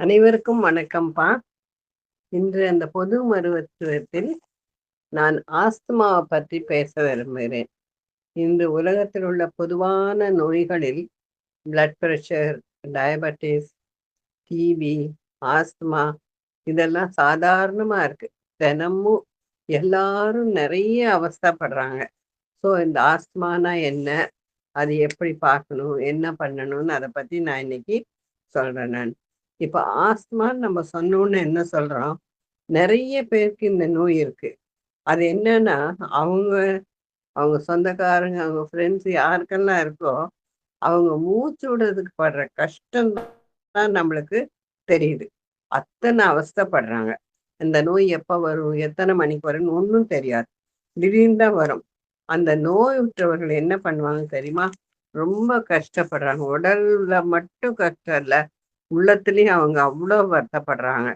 அனைவருக்கும் வணக்கம்ப்பா. இன்று அந்த பொது மருத்துவத்தில் நான் ஆஸ்துமாவை பற்றி பேச விரும்புகிறேன். இன்று உலகத்தில் உள்ள பொதுவான நோய்களில் blood pressure, diabetes, TB, asthma இதெல்லாம் சாதாரணமா இருக்கு. தினமும் எல்லாரும் நிறைய அவஸ்தைப்படுறாங்க. ஸோ இந்த ஆஸ்துமானா என்ன? அது எப்படி பார்க்கணும்? என்ன பண்ணணும்னு அதை பத்தி நான் இன்னைக்கு சொல்றேன் நான். இப்ப ஆஸ்துமான்னு நம்ம சொன்னோன்னு என்ன சொல்றோம்? நிறைய பேருக்கு இந்த நோய் இருக்கு. அது என்னன்னா, அவங்க அவங்க சொந்தக்காரங்க, அவங்க ஃப்ரெண்ட்ஸ் யாருக்கெல்லாம் இருக்கோ, அவங்க மூச்சு விடுறதுக்கு படுற கஷ்டம் தான் நம்மளுக்கு தெரியுது. அத்தனை அவஸ்தைப்படுறாங்க. இந்த நோய் எப்ப வரும்? எத்தனை மணிக்கு வரும்னு ஒண்ணும் தெரியாது. திடீர்னு தான் வரும். அந்த நோய் உற்றவர்கள் என்ன பண்ணுவாங்க தெரியுமா? ரொம்ப கஷ்டப்படுறாங்க. உடல்ல மட்டும் கஷ்டம் இல்ல, உள்ளத்துலயும் அவங்க அவ்வளோ வருத்தப்படுறாங்க.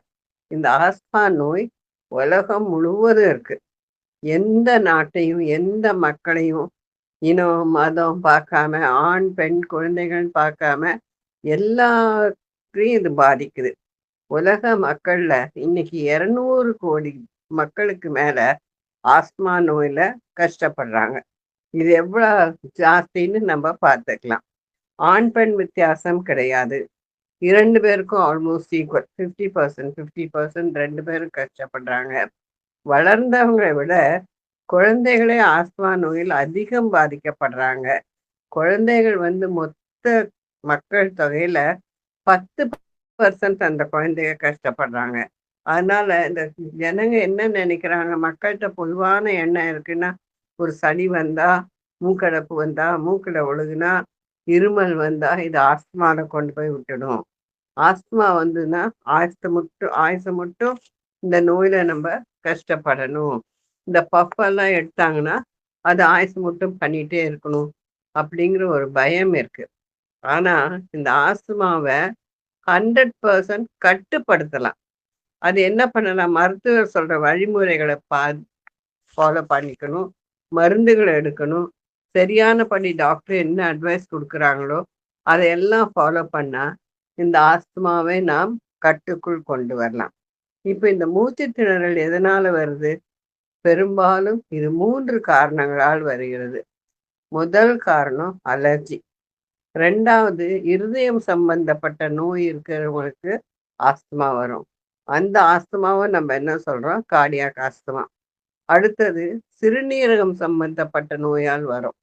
இந்த ஆஸ்மா நோய் உலகம் முழுவதும் இருக்கு. எந்த நாட்டையும், எந்த மக்களையும், இனம், மதம் பார்க்காம, ஆண், பெண், குழந்தைகள்னு பார்க்காம எல்லாரையும் இது பாதிக்குது. உலக மக்கள்ல இன்னைக்கு 200 கோடி மக்களுக்கு மேல ஆஸ்மா நோயில கஷ்டப்படுறாங்க. இது எவ்வளோ ஜாஸ்தின்னு நம்ம பார்த்துக்கலாம். ஆண், பெண் வித்தியாசம் கிடையாது. 2 பேருக்கும் ஆல்மோஸ்ட் ஈக்குவல். 50% 50% 2 பேரும் கஷ்டப்படுறாங்க. வளர்ந்தவங்களை விட குழந்தைகளே ஆஸ்துமா நோயில் அதிகம் பாதிக்கப்படுறாங்க. குழந்தைகள் வந்து மொத்த மக்கள் தொகையில 10% அந்த குழந்தைங்க கஷ்டப்படுறாங்க. அதனால இந்த ஜனங்க என்ன நினைக்கிறாங்க, மக்கள்கிட்ட பொதுவான எண்ணம் இருக்குன்னா, ஒரு சளி வந்தா, மூக்கடைப்பு வந்தா, மூக்குல ஒழுகுனா, இருமல் வந்தா, இது ஆஸ்துமால கொண்டு போய் விட்டுடும். ஆஸ்துமா வந்துன்னா ஆயுச மட்டும் இந்த நோயில நம்ம கஷ்டப்படணும். இந்த பஃப் எல்லாம் எடுத்தாங்கன்னா, அது ஆயுசு மட்டும் பண்ணிட்டே இருக்கணும். அப்படிங்கிற ஒரு பயம் இருக்கு. ஆனா, இந்த ஆஸ்துமாவ 100% கட்டுப்படுத்தலாம். அது என்ன பண்ணலாம்? மருத்துவர் சொல்ற வழிமுறைகள ஃபாலோ பண்ணிக்கணும். மருந்துகள எடுக்கணும். சரியானபடி டாக்டர் என்ன அட்வைஸ் குடுக்குறாங்களோ, அதையெல்லாம் ஃபாலோ பண்ணா, இந்த ஆஸ்துமாவை நாம் கட்டுக்குள் கொண்டு வரலாம். இப்ப இந்த மூச்சுத் திணறல் எதனால வருது? பெரும்பாலும் இது 3 காரணங்களால் வருகிறது. முதல் காரணம் அலர்ஜி. 2வது இருதயம் சம்பந்தப்பட்ட நோய் இருக்கிறவங்களுக்கு ஆஸ்துமா வரும். அந்த ஆஸ்துமாவ நம்ம என்ன சொல்றோம்? Cardiac asthma. அடுத்தது சிறுநீரகம் சம்பந்தப்பட்ட நோயால் வரும்.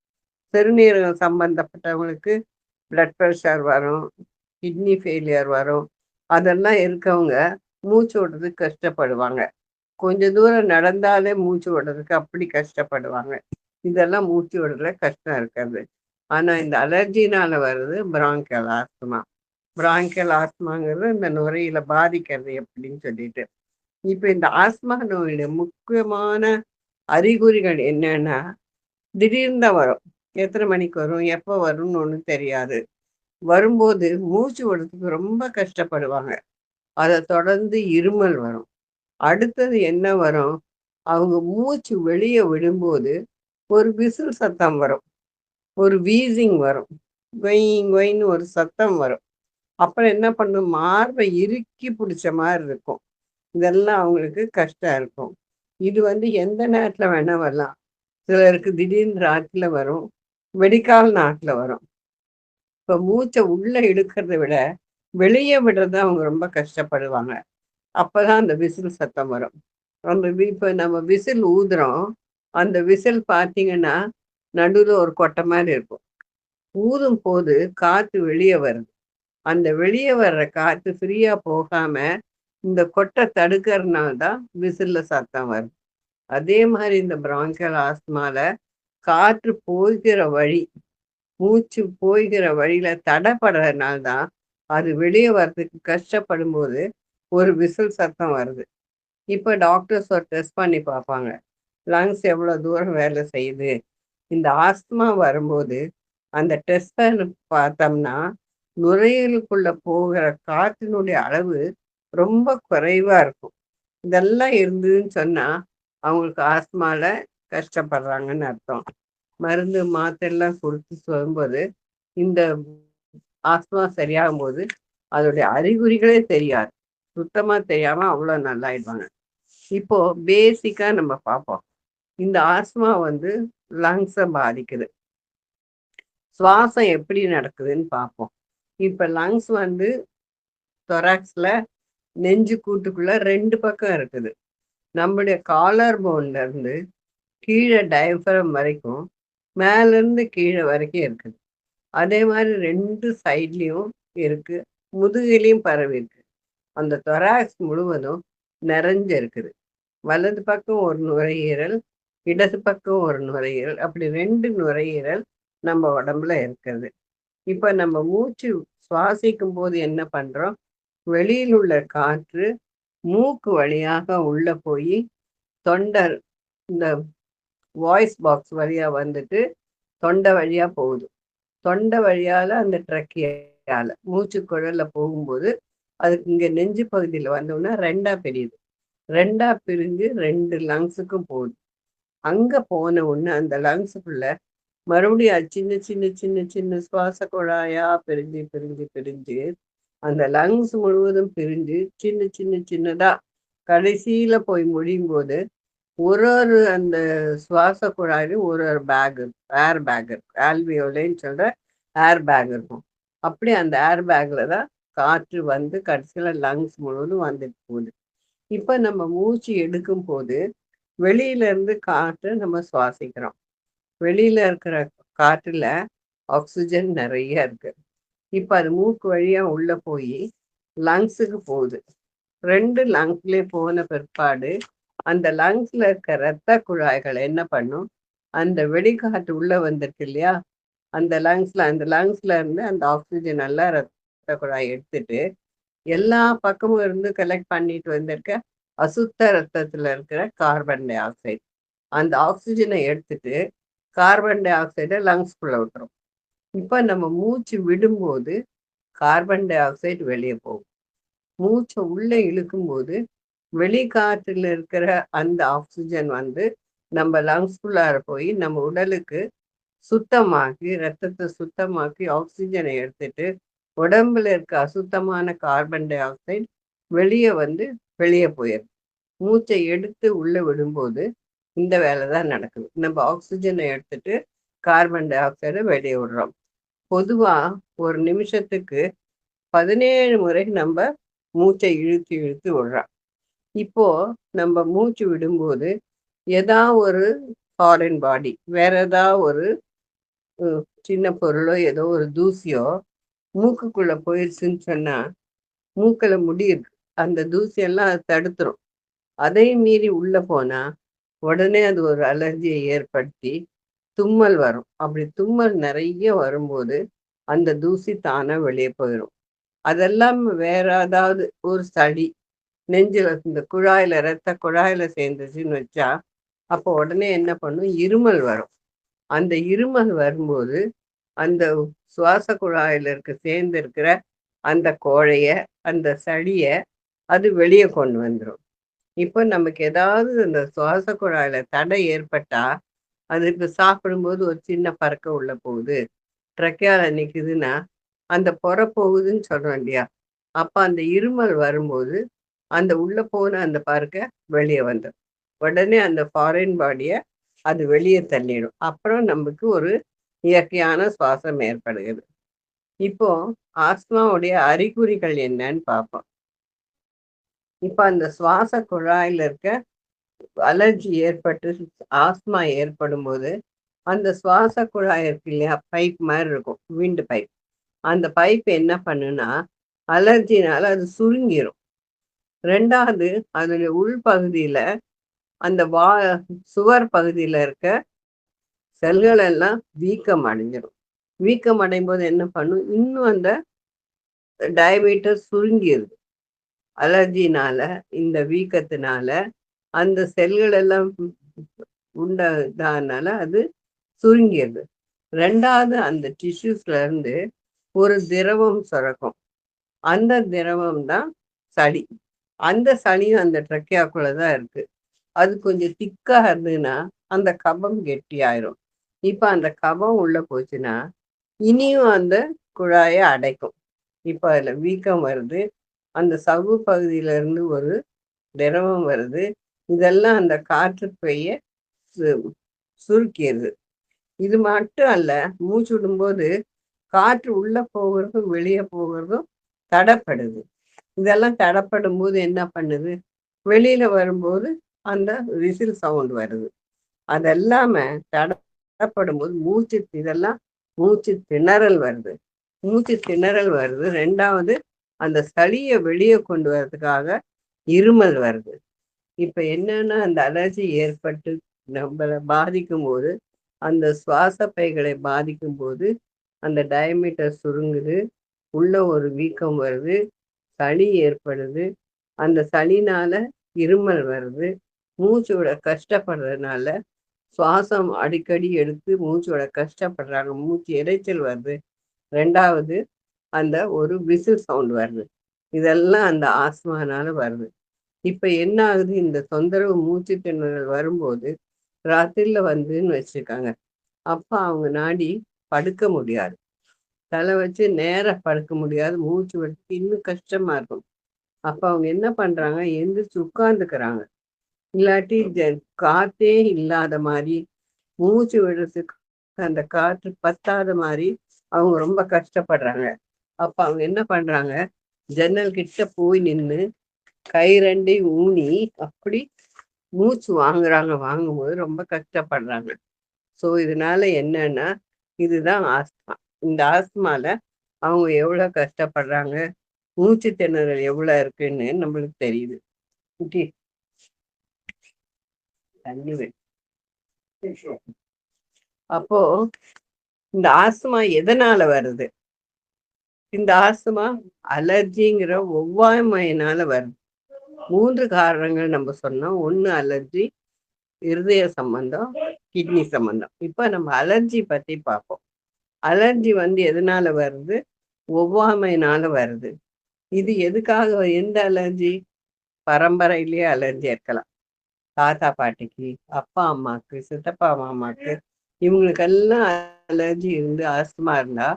சிறுநீரகம் சம்பந்தப்பட்டவங்களுக்கு பிளட் பிரஷர் வரும், கிட்னி ஃபெயிலியர் வரும். அதெல்லாம் இருக்கவங்க மூச்சு விடுறதுக்கு கஷ்டப்படுவாங்க. கொஞ்ச தூரம் நடந்தாலே மூச்சு விடுறதுக்கு அப்படி கஷ்டப்படுவாங்க. இதெல்லாம் மூச்சு விடுறதுல கஷ்டம் இருக்காது. ஆனா இந்த அலர்ஜினால வர்றது பிராங்கியல் ஆஸ்துமா. பிராங்கியல் ஆஸ்துமாங்கிறது இந்த நுரையீரல பாதிக்கிறது எப்படின்னு சொல்லிட்டு. இப்ப இந்த ஆஸ்துமா நோயுடைய முக்கியமான அறிகுறிகள் என்னன்னா, திடீர்னு தான் வரும். எத்தனை மணிக்கு வரும்? எப்போ வரும்னு ஒண்ணும் தெரியாது. வரும்போது மூச்சு விடுறதுக்கு ரொம்ப கஷ்டப்படுவாங்க. அத தொடர்ந்து இருமல் வரும். அடுத்தது என்ன வரும்? அவங்க மூச்சு வெளிய விடும்போது ஒரு விசில் சத்தம் வரும். ஒரு வீசிங் வரும். கொய் கொய்ன்னு ஒரு சத்தம் வரும். அப்புறம் என்ன பண்ணும்? மார்ப இறுக்கி புடிச்ச மாரி இருக்கும். இதெல்லாம் அவங்களுக்கு கஷ்டம் இருக்கும். இது வந்து எந்த நேரத்துல வேணா வரலாம். சிலருக்கு திடீர்னு ராத்திரில வரும். வெடிக்கால் நாட்ல வரும். இப்ப மூச்ச உள்ள இழுக்கிறத விட, வெளிய விடுறது அவங்க ரொம்ப கஷ்டப்படுவாங்க. அப்பதான் அந்த விசில் சத்தம் வரும். இப்ப நம்ம விசில் ஊதுறோம். அந்த விசில் பார்த்தீங்கன்னா, நடுவுல ஒரு கொட்ட மாரி இருக்கும். ஊதும்போது காத்து வெளிய வருது. அந்த வெளிய வர்ற காத்து ஃப்ரீயா போகாம, இந்த கொட்ட தடுக்கறனால தான் விசில்ல சத்தம் வருது. அதே மாரி இந்த பிராங்கியல் ஆஸ்துமால காற்று போகிற வழி, மூச்சு போகிற வழியில தடப்படுறதுனால தான், அது வெளிய வர்றதுக்கு கஷ்டப்படும்போது, ஒரு விசில் சத்தம் வருது. இப்ப டாக்டர்ஸ் ஒரு டெஸ்ட் பண்ணி பார்ப்பாங்க. லங்ஸ் எவ்வளோ தூரம் வேலை செய்யுது? இந்த ஆஸ்துமா வரும்போது, அந்த டெஸ்ட்ட பார்த்தோம்னா, நுரையீரலுக்குள்ள போகிற காற்றினுடைய அளவு ரொம்ப குறைவா இருக்கும். இதெல்லாம் இருந்ததுன்னு சொன்னா, அவங்களுக்கு ஆஸ்துமால கஷ்டப்படுறாங்கன்னு அர்த்தம். மருந்து, மாத்திரைலாம் குடுத்து சொல்லும்போது, இந்த ஆஸ்துமா சரியாகும்போது, அதோடைய அறிகுறிகளே தெரியாது. சுத்தமா தெரியாம அவ்வளோ நல்லாயிடுவாங்க. இப்போ பேசிக்கா நம்ம பார்ப்போம். இந்த ஆஸ்துமா வந்து லங்ஸ பாதிக்குது. சுவாசம் எப்படி நடக்குதுன்னு பார்ப்போம். இப்ப லங்ஸ் வந்து தொராக்ஸ்ல நெஞ்சு கூட்டுக்குள்ள 2 பக்கம் இருக்குது. நம்முடைய காலர் போன்ல இருந்து கீழ டயப்ரம் வரைக்கும், மேல இருந்து கீழ வரைக்கும் இருக்குது. அதே மாரி 2 சைட்லயும் இருக்கு. முதுகுலயும் பரவியிருக்கு. அந்த தொராக்ஸ் முழுவதும் நிறைஞ்சு இருக்குது. வலது பக்கம் ஒரு நுரையீரல், இடது பக்கம் ஒரு நுரையீரல், அப்படி 2 நுரையீரல் நம்ம உடம்புல இருக்குது. இப்ப நம்ம மூச்சு சுவாசிக்கும்போது என்ன பண்றோம்? வெளியில் உள்ள காற்று மூக்கு வழியாக உள்ள போயி, தொண்டை இந்த வாய்ஸ் பாக்ஸ் வழியா வந்துட்டு, தொண்டை வழியா போகுது. தொண்டை வழியால அந்த ட்ரக்கியால மூச்சு குழல்ல போகும்போது, அதுக்கு இங்க நெஞ்சு பகுதியில வந்தோனே 2ஆ பிரியுது. 2ஆ பிரிஞ்சு 2 லங்ஸுக்கும் போகுது. அங்க போன உடனே அந்த லங்ஸுக்குள்ள மறுபடியும் அது சின்ன சின்ன சின்ன சின்ன சுவாச குழாயா பிரிஞ்சு பிரிஞ்சு பிரிஞ்சு அந்த லங்ஸ் முழுவதும் பிரிஞ்சு சின்ன சின்ன சின்னதா கடைசியில போய் முடியும் போது ஒரு ஒரு அந்த சுவாச குழாயிலும் ஒரு ஒரு பேக் இருக்கும், ஏர் பேக் இருக்கும், ஆல்வியோலைன்னு சொல்ற ஏர் பேக் இருக்கும். அப்படி அந்த ஏர் பேக்ல தான் காற்று வந்து கடைசியில லங்ஸ் முழுவதும் வந்துட்டு போகுது. இப்ப நம்ம மூச்சு எடுக்கும் போது வெளியில இருந்து காற்று நம்ம சுவாசிக்கிறோம். வெளியில இருக்கிற காற்றுல ஆக்சிஜன் நிறைய இருக்கு. இப்ப அது மூக்கு வழியா உள்ள போய் லங்ஸுக்கு போகுது. 2 லங்ஸ்லயே போன பிற்பாடு அந்த லங்ஸ்ல இருக்க இரத்த குழாய்கள் என்ன பண்ணும்? அந்த வெளிக்காற்று உள்ள வந்திருக்கு இல்லையா? அந்த லங்ஸ்ல இருந்து அந்த ஆக்சிஜன் எல்லாம் இரத்த குழாய் எடுத்துட்டு எல்லா பக்கமும் இருந்து கலெக்ட் பண்ணிட்டு வந்திருக்க அசுத்த ரத்தத்துல இருக்கிற கார்பன் டை ஆக்சைடு அந்த ஆக்சிஜனை எடுத்துட்டு கார்பன் டை ஆக்சைடை லங்ஸ்குள்ள விட்டுரும். இப்ப நம்ம மூச்சு விடும்போது கார்பன் டை ஆக்சைடு வெளியே போகும். மூச்சை உள்ளே இழுக்கும்போது வெளிக்காற்றில் இருக்கிற அந்த ஆக்சிஜன் வந்து நம்ம லங்ஸ்குள்ளார போய் நம்ம உடலுக்கு சுத்தமாக்கி ரத்தத்தை சுத்தமாக்கி ஆக்சிஜனை எடுத்துட்டு உடம்புல இருக்க அசுத்தமான கார்பன் டை ஆக்சைடு வெளியே வந்து வெளியே போயிடும். மூச்சை எடுத்து உள்ள விடும்போது இந்த வேலை தான் நடக்குது. நம்ம ஆக்சிஜனை எடுத்துட்டு கார்பன் டை ஆக்சைடை வெளியே விடுறோம். பொதுவா ஒரு நிமிஷத்துக்கு 17 முறை நம்ம மூச்சை இழுத்து இழுத்து விடுறோம். இப்போ நம்ம மூச்சு விடும்போது ஏதா ஒரு ஃபாரின் பாடி வேற ஏதாவது ஒரு சின்ன பொருளோ ஏதோ ஒரு தூசியோ மூக்குக்குள்ள போயிடுச்சுன்னு சொன்னா மூக்குல முடி இருக்கு. அந்த தூசியெல்லாம் அது தடுத்துரும். அதையும் மீறி உள்ள போனா உடனே அது ஒரு அலர்ஜியை ஏற்படுத்தி தும்மல் வரும். அப்படி தும்மல் நிறைய வரும்போது அந்த தூசி தானா வெளியே போயிடும். அதெல்லாம் வேற ஏதாவது ஒரு சளி நெஞ்சில இந்த குழாயில ரத்த குழாயில சேர்ந்துச்சுன்னு வச்சா அப்போ உடனே என்ன பண்ணும்? இருமல் வரும். அந்த இருமல் வரும்போது அந்த சுவாச குழாயில சேர்ந்து இருக்கிற அந்த கோழைய அந்த சளிய அது வெளியே கொண்டு வந்துடும். இப்போ நமக்கு ஏதாவது இந்த சுவாச குழாயில தடை ஏற்பட்டா அதுக்கு சாப்பிடும்போது ஒரு சின்ன பறக்க உள்ள போகுது, ட்ரக்கியால நிக்குதுன்னா அந்த பொற போகுதுன்னு சொல்றோம் இல்லையா? அப்ப அந்த இருமல் வரும்போது அந்த உள்ள போன அந்த பருக்க வெளியே வந்துடும். உடனே அந்த ஃபாரின் பாடிய அது வெளியே தள்ளிடும். அப்புறம் நமக்கு ஒரு இயற்கையான சுவாசம் ஏற்படுகிறது. இப்போ ஆஸ்துமாவுடைய அறிகுறிகள் என்னன்னு பார்ப்போம். இப்ப அந்த சுவாச குழாயில இருக்க அலர்ஜி ஏற்பட்டு ஆஸ்துமா ஏற்படும் போது அந்த சுவாச குழாய் இருக்கு இல்லையா? பைப் மாதிரி இருக்கும், விண்டு பைப். அந்த பைப் என்ன பண்ணுன்னா அலர்ஜினால அது சுருங்கிரும். 2வது அதனுடைய உள்பகுதியில அந்த சுவர் பகுதியில இருக்க செல்கள் எல்லாம் வீக்கம் அடைஞ்சிரும். வீக்கம் அடையும் போது என்ன பண்ணும்? இன்னும் அந்த டயமீட்டர் சுருங்கிருது. அலர்ஜினால இந்த வீக்கத்தினால அந்த செல்கள் எல்லாம் உண்டதானால அது சுருங்கிருது. 2வது அந்த டிஷ்யூஸ்ல இருந்து ஒரு திரவம் சுரக்கும். அந்த திரவம் தான் சளி. அந்த சளியும் அந்த ட்ரக்கியாக்குள்ள தான் இருக்கு. அது கொஞ்சம் திக்கா இருந்ததுன்னா அந்த கபம் கெட்டியாயிரும். இப்ப அந்த கபம் உள்ள போச்சுன்னா இனியும் அந்த குழாயை அடைக்கும். இப்போ அதில் வீக்கம் வருது. அந்த சவ்வு பகுதியிலேருந்து ஒரு திரவம் வருது. இதெல்லாம் அந்த காற்று பைய சு சுருக்கிருது. இது மட்டும் அல்ல, மூச்சு விடும்போது காற்று உள்ள போகிறதும், வெளிய போகிறதும் தடைப்படுது. இதெல்லாம் தடைப்படும்போது என்ன பண்ணுது? வெளியில வரும்போது அந்த விசில் சவுண்ட் வருது. அதெல்லாம தடைப்படும்போது இதெல்லாம் மூச்சு திணறல் வருது. மூச்சு திணறல் வருது. 2வது அந்த சளிய வெளிய கொண்டு வரதுக்காக இருமல் வருது. இப்ப என்னன்னா, அந்த அலர்ஜி ஏற்பட்டு நம்மள பாதிக்கும்போது, அந்த சுவாச பைகளை பாதிக்கும்போது, அந்த டயமீட்டர் சுருங்குது. உள்ள ஒரு வீக்கம் வருது. சளி ஏற்படுது. அந்த சளினால இருமல் வருது. மூச்சு விட கஷ்டப்படுறதுனால, சுவாசம் அடிக்கடி எடுத்து மூச்சு விட கஷ்டப்படுறாங்க. மூச்சு இரைச்சல் வருது. 2வது அந்த ஒரு விசில் சவுண்ட் வருது. இதெல்லாம் அந்த ஆஸ்மானால வருது. இப்ப என்ன ஆகுது? இந்த தொந்தரவு மூச்சு திணறல் வரும்போது, ராத்திரில வந்துன்னு வச்சுக்கோங்க. அப்ப அவங்க நாடி படுக்க முடியாது. தலை வச்சு நேரா படுக்க முடியாது. மூச்சு விடுறதுக்கு இன்னும் கஷ்டமா இருக்கும். அப்ப அவங்க என்ன பண்றாங்க? எந்திரிச்சு உட்கார்ந்துக்கிறாங்க. இல்லாட்டி காத்தே இல்லாத மாரி, மூச்சு விடுறதுக்கு அந்த காற்று பத்தாத மாரி அவங்க ரொம்ப கஷ்டப்படுறாங்க. அப்ப அவங்க என்ன பண்றாங்க? ஜன்னல் கிட்ட போய் நின்னு, கை 2யும் ஊனி, அப்படி மூச்சு வாங்குறாங்க. வாங்கும்போது ரொம்ப கஷ்டப்படுறாங்க. ஸோ, இதனால என்னன்னா, இதுதான் ஆஸ்துமா. இந்த ஆஸ்துமால அவங்க எவ்வளோ கஷ்டப்படுறாங்க, மூச்சு திணறல் எவ்வளோ இருக்குன்னு நம்மளுக்கு தெரியுது. குட்டி, தண்ணி வை. அப்போ இந்த ஆஸ்துமா எதனால வருது? இந்த ஆஸ்துமா அலர்ஜிங்கிற ஒவ்வாமையினால வருது. 3 காரணங்கள் நம்ம சொன்னோம். 1 அலர்ஜி, இருதய சம்பந்தம், கிட்னி சம்பந்தம். இப்ப நம்ம அலர்ஜி பத்தி பார்ப்போம். அலர்ஜி வந்து எதனால வருது? ஒவ்வாமைனால வருது. இது எதுக்காக? எந்த அலர்ஜி? பரம்பரையிலேயே அலர்ஜி இருக்கலாம். தாத்தா பாட்டிக்கு, அப்பா அம்மாக்கு, சித்தப்பா மாமாக்கு, இவங்களுக்கெல்லாம் அலர்ஜி இருந்து ஆஸ்துமா இருந்தா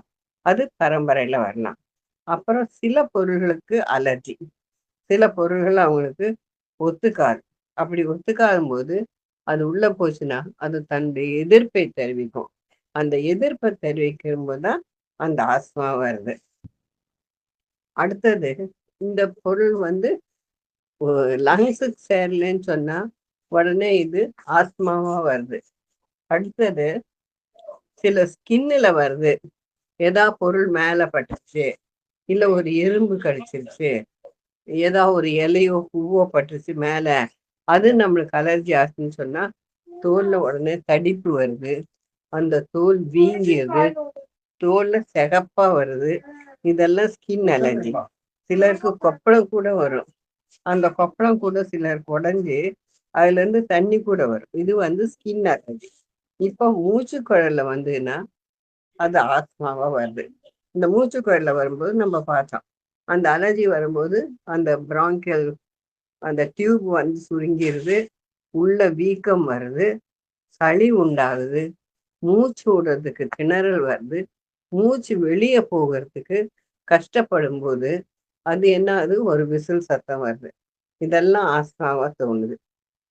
அது பரம்பரையில வரலாம். அப்புறம் சில பொருள்களுக்கு அலர்ஜி. சில பொருள்கள் அவங்களுக்கு ஒத்துக்காது. அப்படி ஒத்துக்காதும் போது அது உள்ள போச்சுன்னா அது தன்னுடைய எதிர்ப்பை தெரிவிக்கும். அந்த எதிர்ப்பை தெரிவிக்கும் போது தான் அந்த ஆஸ்துமா வருது. அடுத்தது, இந்த பொருள் வந்து லங்ஸுக்கு சேரலன்னு சொன்னா உடனே இது ஆஸ்துமாவா வருது. அடுத்தது, சில ஸ்கின்னுல வருது. ஏதா பொருள் மேல பட்டுச்சு, இல்ல ஒரு எறும்பு கடிச்சிருச்சு, ஏதா ஒரு இலையோ பூவோ பட்டுச்சு மேல, அது நம்மளுக்கு அலர்ஜி ஆச்சுன்னு சொன்னா தோல்ல உடனே தடிப்பு வருது. அந்த தோல் வீங்கிடுது. தோல்ல சிகப்பா வருது. இதெல்லாம் ஸ்கின் அலர்ஜி. சிலருக்கு கொப்பளம் கூட வரும். அந்த கொப்பளம் கூட சிலருக்கு உடைஞ்சு அதுல இருந்து தண்ணி கூட வரும். இது வந்து ஸ்கின் அலர்ஜி. இப்போ மூச்சுக்குழல்ல வந்துன்னா அது ஆஸ்துமாவா வருது. இந்த மூச்சுக்குழல்ல வரும்போது நம்ம பார்த்தோம். அந்த அலர்ஜி வரும்போது அந்த பிராங்கியல் அந்த டியூப் வந்து சுருங்கிருது. உள்ள வீக்கம் வருது. சளி உண்டாகுது. மூச்சு விடுறதுக்கு திணறல் வருது. மூச்சு வெளிய போகறதுக்கு கஷ்டப்படும்போது, அது என்ன ஆகுது? ஒரு விசில் சத்தம் வருது. இதெல்லாம் ஆஸ்துமாவா தோணுது.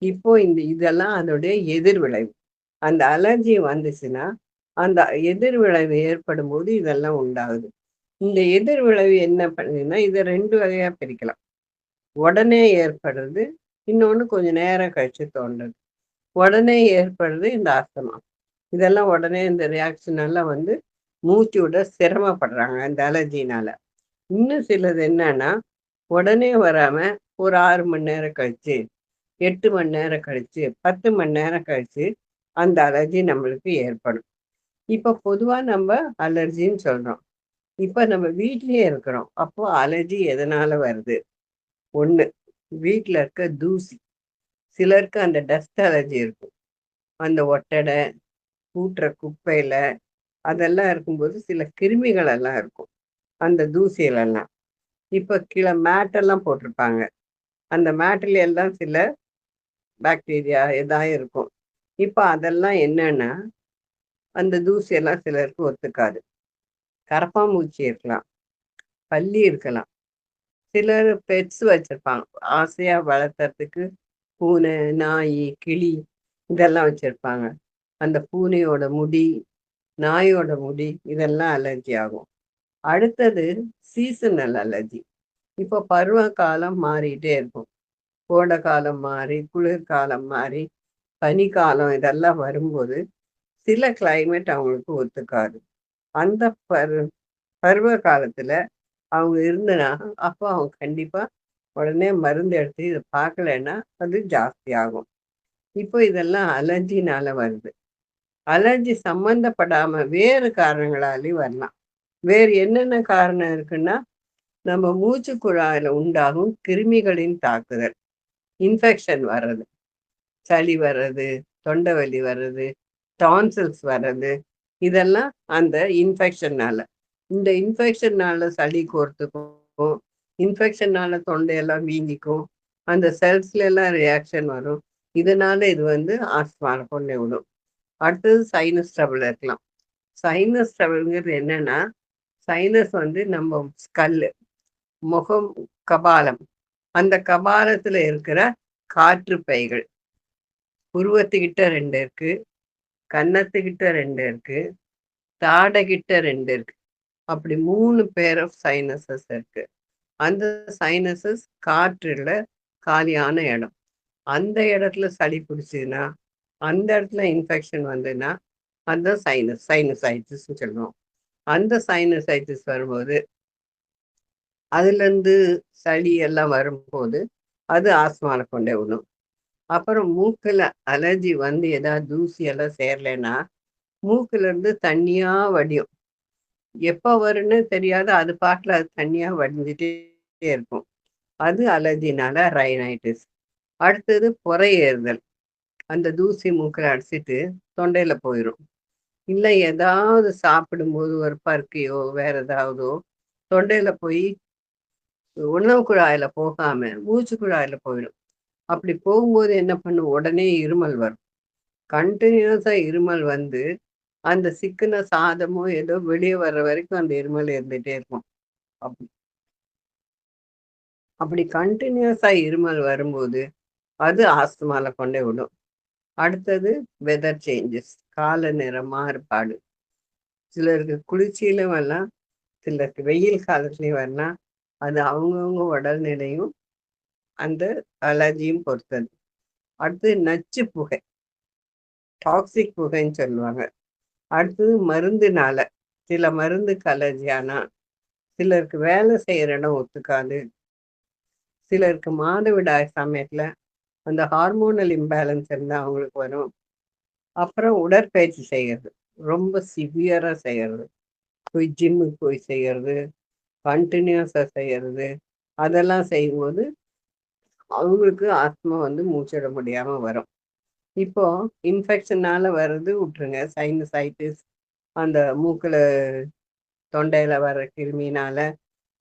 இப்போ இதெல்லாம் அதனுடைய எதிர்விளைவு. அந்த அலர்ஜி வந்துச்சுன்னா, அந்த எதிர்விளைவு ஏற்படும்போது இதெல்லாம் உண்டாகுது. இந்த எதிர்விளைவு என்ன பண்ணுதுன்னா, இத 2 வகையா பிரிக்கலாம். உடனே ஏற்படுறது, இன்னொன்னு கொஞ்சம் நேரம் கழிச்சு தோன்றது. உடனே ஏற்படுறது இந்த ஆஸ்துமா. இதெல்லாம் உடனே இந்த ரியாக்ஷன் எல்லாம் வந்து மூச்சு விட சிரமப்படுறாங்க இந்த அலர்ஜினால. இன்னும் சிலது என்னன்னா, உடனே வராம ஒரு 6 மணி நேரம் கழிச்சு, 8 மணி நேரம் கழிச்சு, 10 மணி நேரம் கழிச்சு அந்த அலர்ஜி நம்மளுக்கு ஏற்படும். இப்ப பொதுவா நம்ம அலர்ஜின்னு சொல்றோம். இப்ப நம்ம வீட்லயே இருக்கிறோம். அப்போ அலர்ஜி எதனால வருது? 1, வீட்ல இருக்க தூசி. சிலருக்கு அந்த டஸ்ட் அலர்ஜி இருக்கும். அந்த ஒட்டடை, கூட்டுற குப்பையில அதெல்லாம் இருக்கும்போது சில கிருமிகள் எல்லாம் இருக்கும். அந்த தூசியிலெல்லாம். இப்ப கீழ மேட் எல்லாம் போட்டிருப்பாங்க. அந்த மேட்ல எல்லாம் சில பாக்டீரியா இருக்கும். இப்ப அதெல்லாம் என்னன்னா, அந்த தூசியெல்லாம் சிலருக்கு ஒத்துக்காது. கரப்பான்பூச்சி இருக்கலாம். பல்லி இருக்கலாம். சிலர் பெட்ஸ் வச்சிருப்பாங்க. ஆசையா வளர்த்தறதுக்கு பூனை, நாய், கிளி இதெல்லாம் வச்சிருப்பாங்க. அந்த பூனையோட முடி, நாயோட முடி இதெல்லாம் அலர்ஜி ஆகும். அடுத்தது சீசனல் அலர்ஜி. இப்போ பருவ காலம் மாறிட்டே இருக்கும். கோடை காலம் மாறி, குளிர்காலம் மாறி, பனிக்காலம் இதெல்லாம் வரும்போது சில கிளைமேட் அவங்களுக்கு ஒத்துக்காது. அந்த பருவ காலத்துல அவங்க இருந்தனா, அப்போ அவங்க கண்டிப்பா உடனே மருந்து எடுத்து இத பார்க்கலைன்னா, அது ஜாஸ்தி ஆகும். இப்போ இதெல்லாம் அலர்ஜினால வருது. அலர்ஜி சம்மந்தப்படாம வேறு காரணங்களாலயும் வரலாம். வேறு என்னென்ன காரணம் இருக்குன்னா, நம்ம மூச்சு குழாயில உண்டாகும் கிருமிகளின் தாக்குதல். இன்ஃபெக்ஷன் வர்றது. சளி வர்றது, தொண்டை வலி வர்றது, டான்சில்ஸ் வர்றது. இதெல்லாம் அந்த இன்ஃபெக்ஷன்னால. இந்த இன்ஃபெக்ஷன்னால சளி கோர்த்துக்கும், இன்ஃபெக்ஷன்னால தொண்டையெல்லாம் வீங்கிக்கும். அந்த செல்ஸ்ல எல்லாம் ரியாக்ஷன் வரும். இதனால இது வந்து ஆஸ்துமால கொண்டு விடும். அடுத்தது சைனஸ் ட்ரபிள் இருக்கலாம். சைனஸ் ட்ரபிள்ங்கிறது என்னன்னா, சைனஸ் வந்து நம்ம ஸ்கல்லு, முகம், கபாலம். அந்த கபாலத்துல இருக்கிற காற்று பைகள். புருவத்துக்கிட்ட 2 இருக்கு. கன்னத்துக்கிட்ட 2 இருக்கு. தாடைகிட்ட 2 இருக்கு. அப்படி 3 பேர் ஆஃப் சைனஸஸ் இருக்கு. அந்த சைனஸஸ் காற்றுல காலியான இடம். அந்த இடத்துல சளி பிடிச்சதுன்னா, அந்த இடத்துல இன்ஃபெக்ஷன் வந்ததுன்னா, அதுதான் சைனசைட்டிஸ்ன்னு சொல்லுவோம். அந்த சைனசைட்டிஸ் வரும்போது, அதுலேருந்து சளி எல்லாம் வரும்போது, அது ஆஸ்துமால கொண்டே விடும். அப்புறம் மூக்குல அலர்ஜி வந்து ஏதாவது தூசி எல்லாம் சேரலைன்னா, மூக்குல இருந்து தண்ணியா வடியும். எப்ப வரும்னு தெரியாது. அது பாட்டுல அது தண்ணியா வடிஞ்சுட்டே இருக்கும். அது அலர்ஜினால ரைனைட்டிஸ். அடுத்தது புரையேறுதல். அந்த தூசி மூக்குல அடிச்சிட்டு தொண்டையில போயிரும். இல்ல ஏதாவது சாப்பிடும்போது ஒரு பருக்கையோ, வேற ஏதாவதோ தொண்டையில போய் உணவு குழாயில போகாம மூச்சு குழாயில போயிடும். அப்படி போகும்போது என்ன பண்ணும்? உடனே இருமல் வரும். கன்டினியூஸா இருமல் வந்து அந்த சிக்குன சாதமோ ஏதோ வெளியே வர்ற வரைக்கும் அந்த இருமல் இருந்துட்டே இருக்கும். அப்படி அப்படி கன்டினியூஸா இருமல் வரும்போது அது ஆஸ்துமால கொண்டே விடும். அடுத்தது வெதர் சேஞ்சஸ், காலநிற மாறுபாடு. சிலருக்கு குளிர்ச்சியிலும் வரலாம், சிலருக்கு வெயில் காலத்துலயும் வரலாம். அது அவங்கவுங்க உடல்நிலையும் அந்த அலர்ஜியும் பொறுத்தது. அடுத்து நச்சு புகை, டாக்ஸிக் புகைன்னு சொல்லுவாங்க. அடுத்தது மருந்துனால, சில மருந்துக்கு அலர்ஜி ஆனா, சிலருக்கு வேலை செய்யற இடம் ஒத்துக்காது. சிலருக்கு மாதவிடாய் சமயத்துல அந்த ஹார்மோனல் இம்பேலன்ஸ் இருந்தா அவங்களுக்கு வரும். அப்புறம் உடற்பயிற்சி செய்யறது, ரொம்ப சிவியரா செய்யறது, போய் ஜிம்முக்கு போய் செய்யறது, கண்டினியூஸா செய்யறது, அதெல்லாம் செய்யும்போது அவங்களுக்கு ஆஸ்துமா வந்து மூச்சிட முடியாம வரும். இப்போ இன்ஃபெக்ஷனால வர்றது விட்டுருங்க. சைனசைட்டிஸ், அந்த மூக்குல தொண்டையில வர்ற கிருமினால,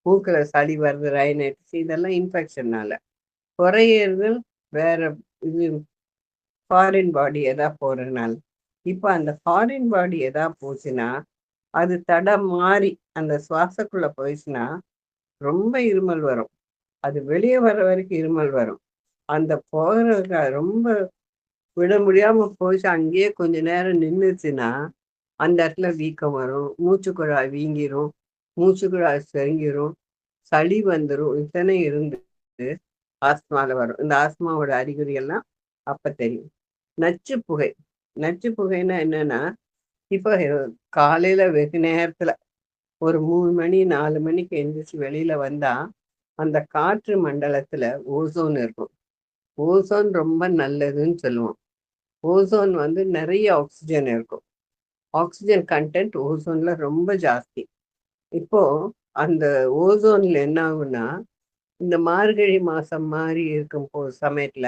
மூக்குல சளி வருது, ரைனைட்டிஸ் இதெல்லாம் இன்ஃபெக்ஷனால. குறையிறது வேற இது ஃபாரின் பாடி எதா போறதுனால. இப்போ அந்த ஃபாரின் பாடி எதா போச்சுன்னா, அது தடம் மாறி அந்த சுவாசக்குள்ள போயிடுச்சுன்னா, ரொம்ப இருமல் வரும். அது வெளியே வர்ற வரைக்கும் இருமல் வரும். அந்த போகிற ரொம்ப விட முடியாம போயிச்சு, அங்கேயே கொஞ்ச நேரம் நின்றுச்சுன்னா, அந்த இடத்துல வீக்கம் வரும், மூச்சுக்குழாய் வீங்கிரும், மூச்சுக்குழாய் செருங்கிரும், சளி வந்துரும். இத்தனை இருந்து ஆஸ்துமால வரும். இந்த ஆஸ்துமாவோட அறிகுறி எல்லாம் அப்ப தெரியும். நச்சு புகை. நச்சு புகைன்னா என்னன்னா, இப்போ காலையில வெகு நேரத்துல ஒரு 3 மணி 4 மணிக்கு எந்திரிச்சு வெளியில வந்தா, அந்த காற்று மண்டலத்துல ஓசோன் இருக்கும். ஓசோன் ரொம்ப நல்லதுன்னு சொல்லுவோம். ஓசோன் வந்து நிறைய ஆக்சிஜன் இருக்கும். ஆக்சிஜன் கண்டென்ட் ஓசோன்ல ரொம்ப ஜாஸ்தி. இப்போ அந்த ஓசோன்ல என்ன ஆகும்னா, இந்த மார்கழி மாசம் மாதிரி இருக்கும் சமயத்துல,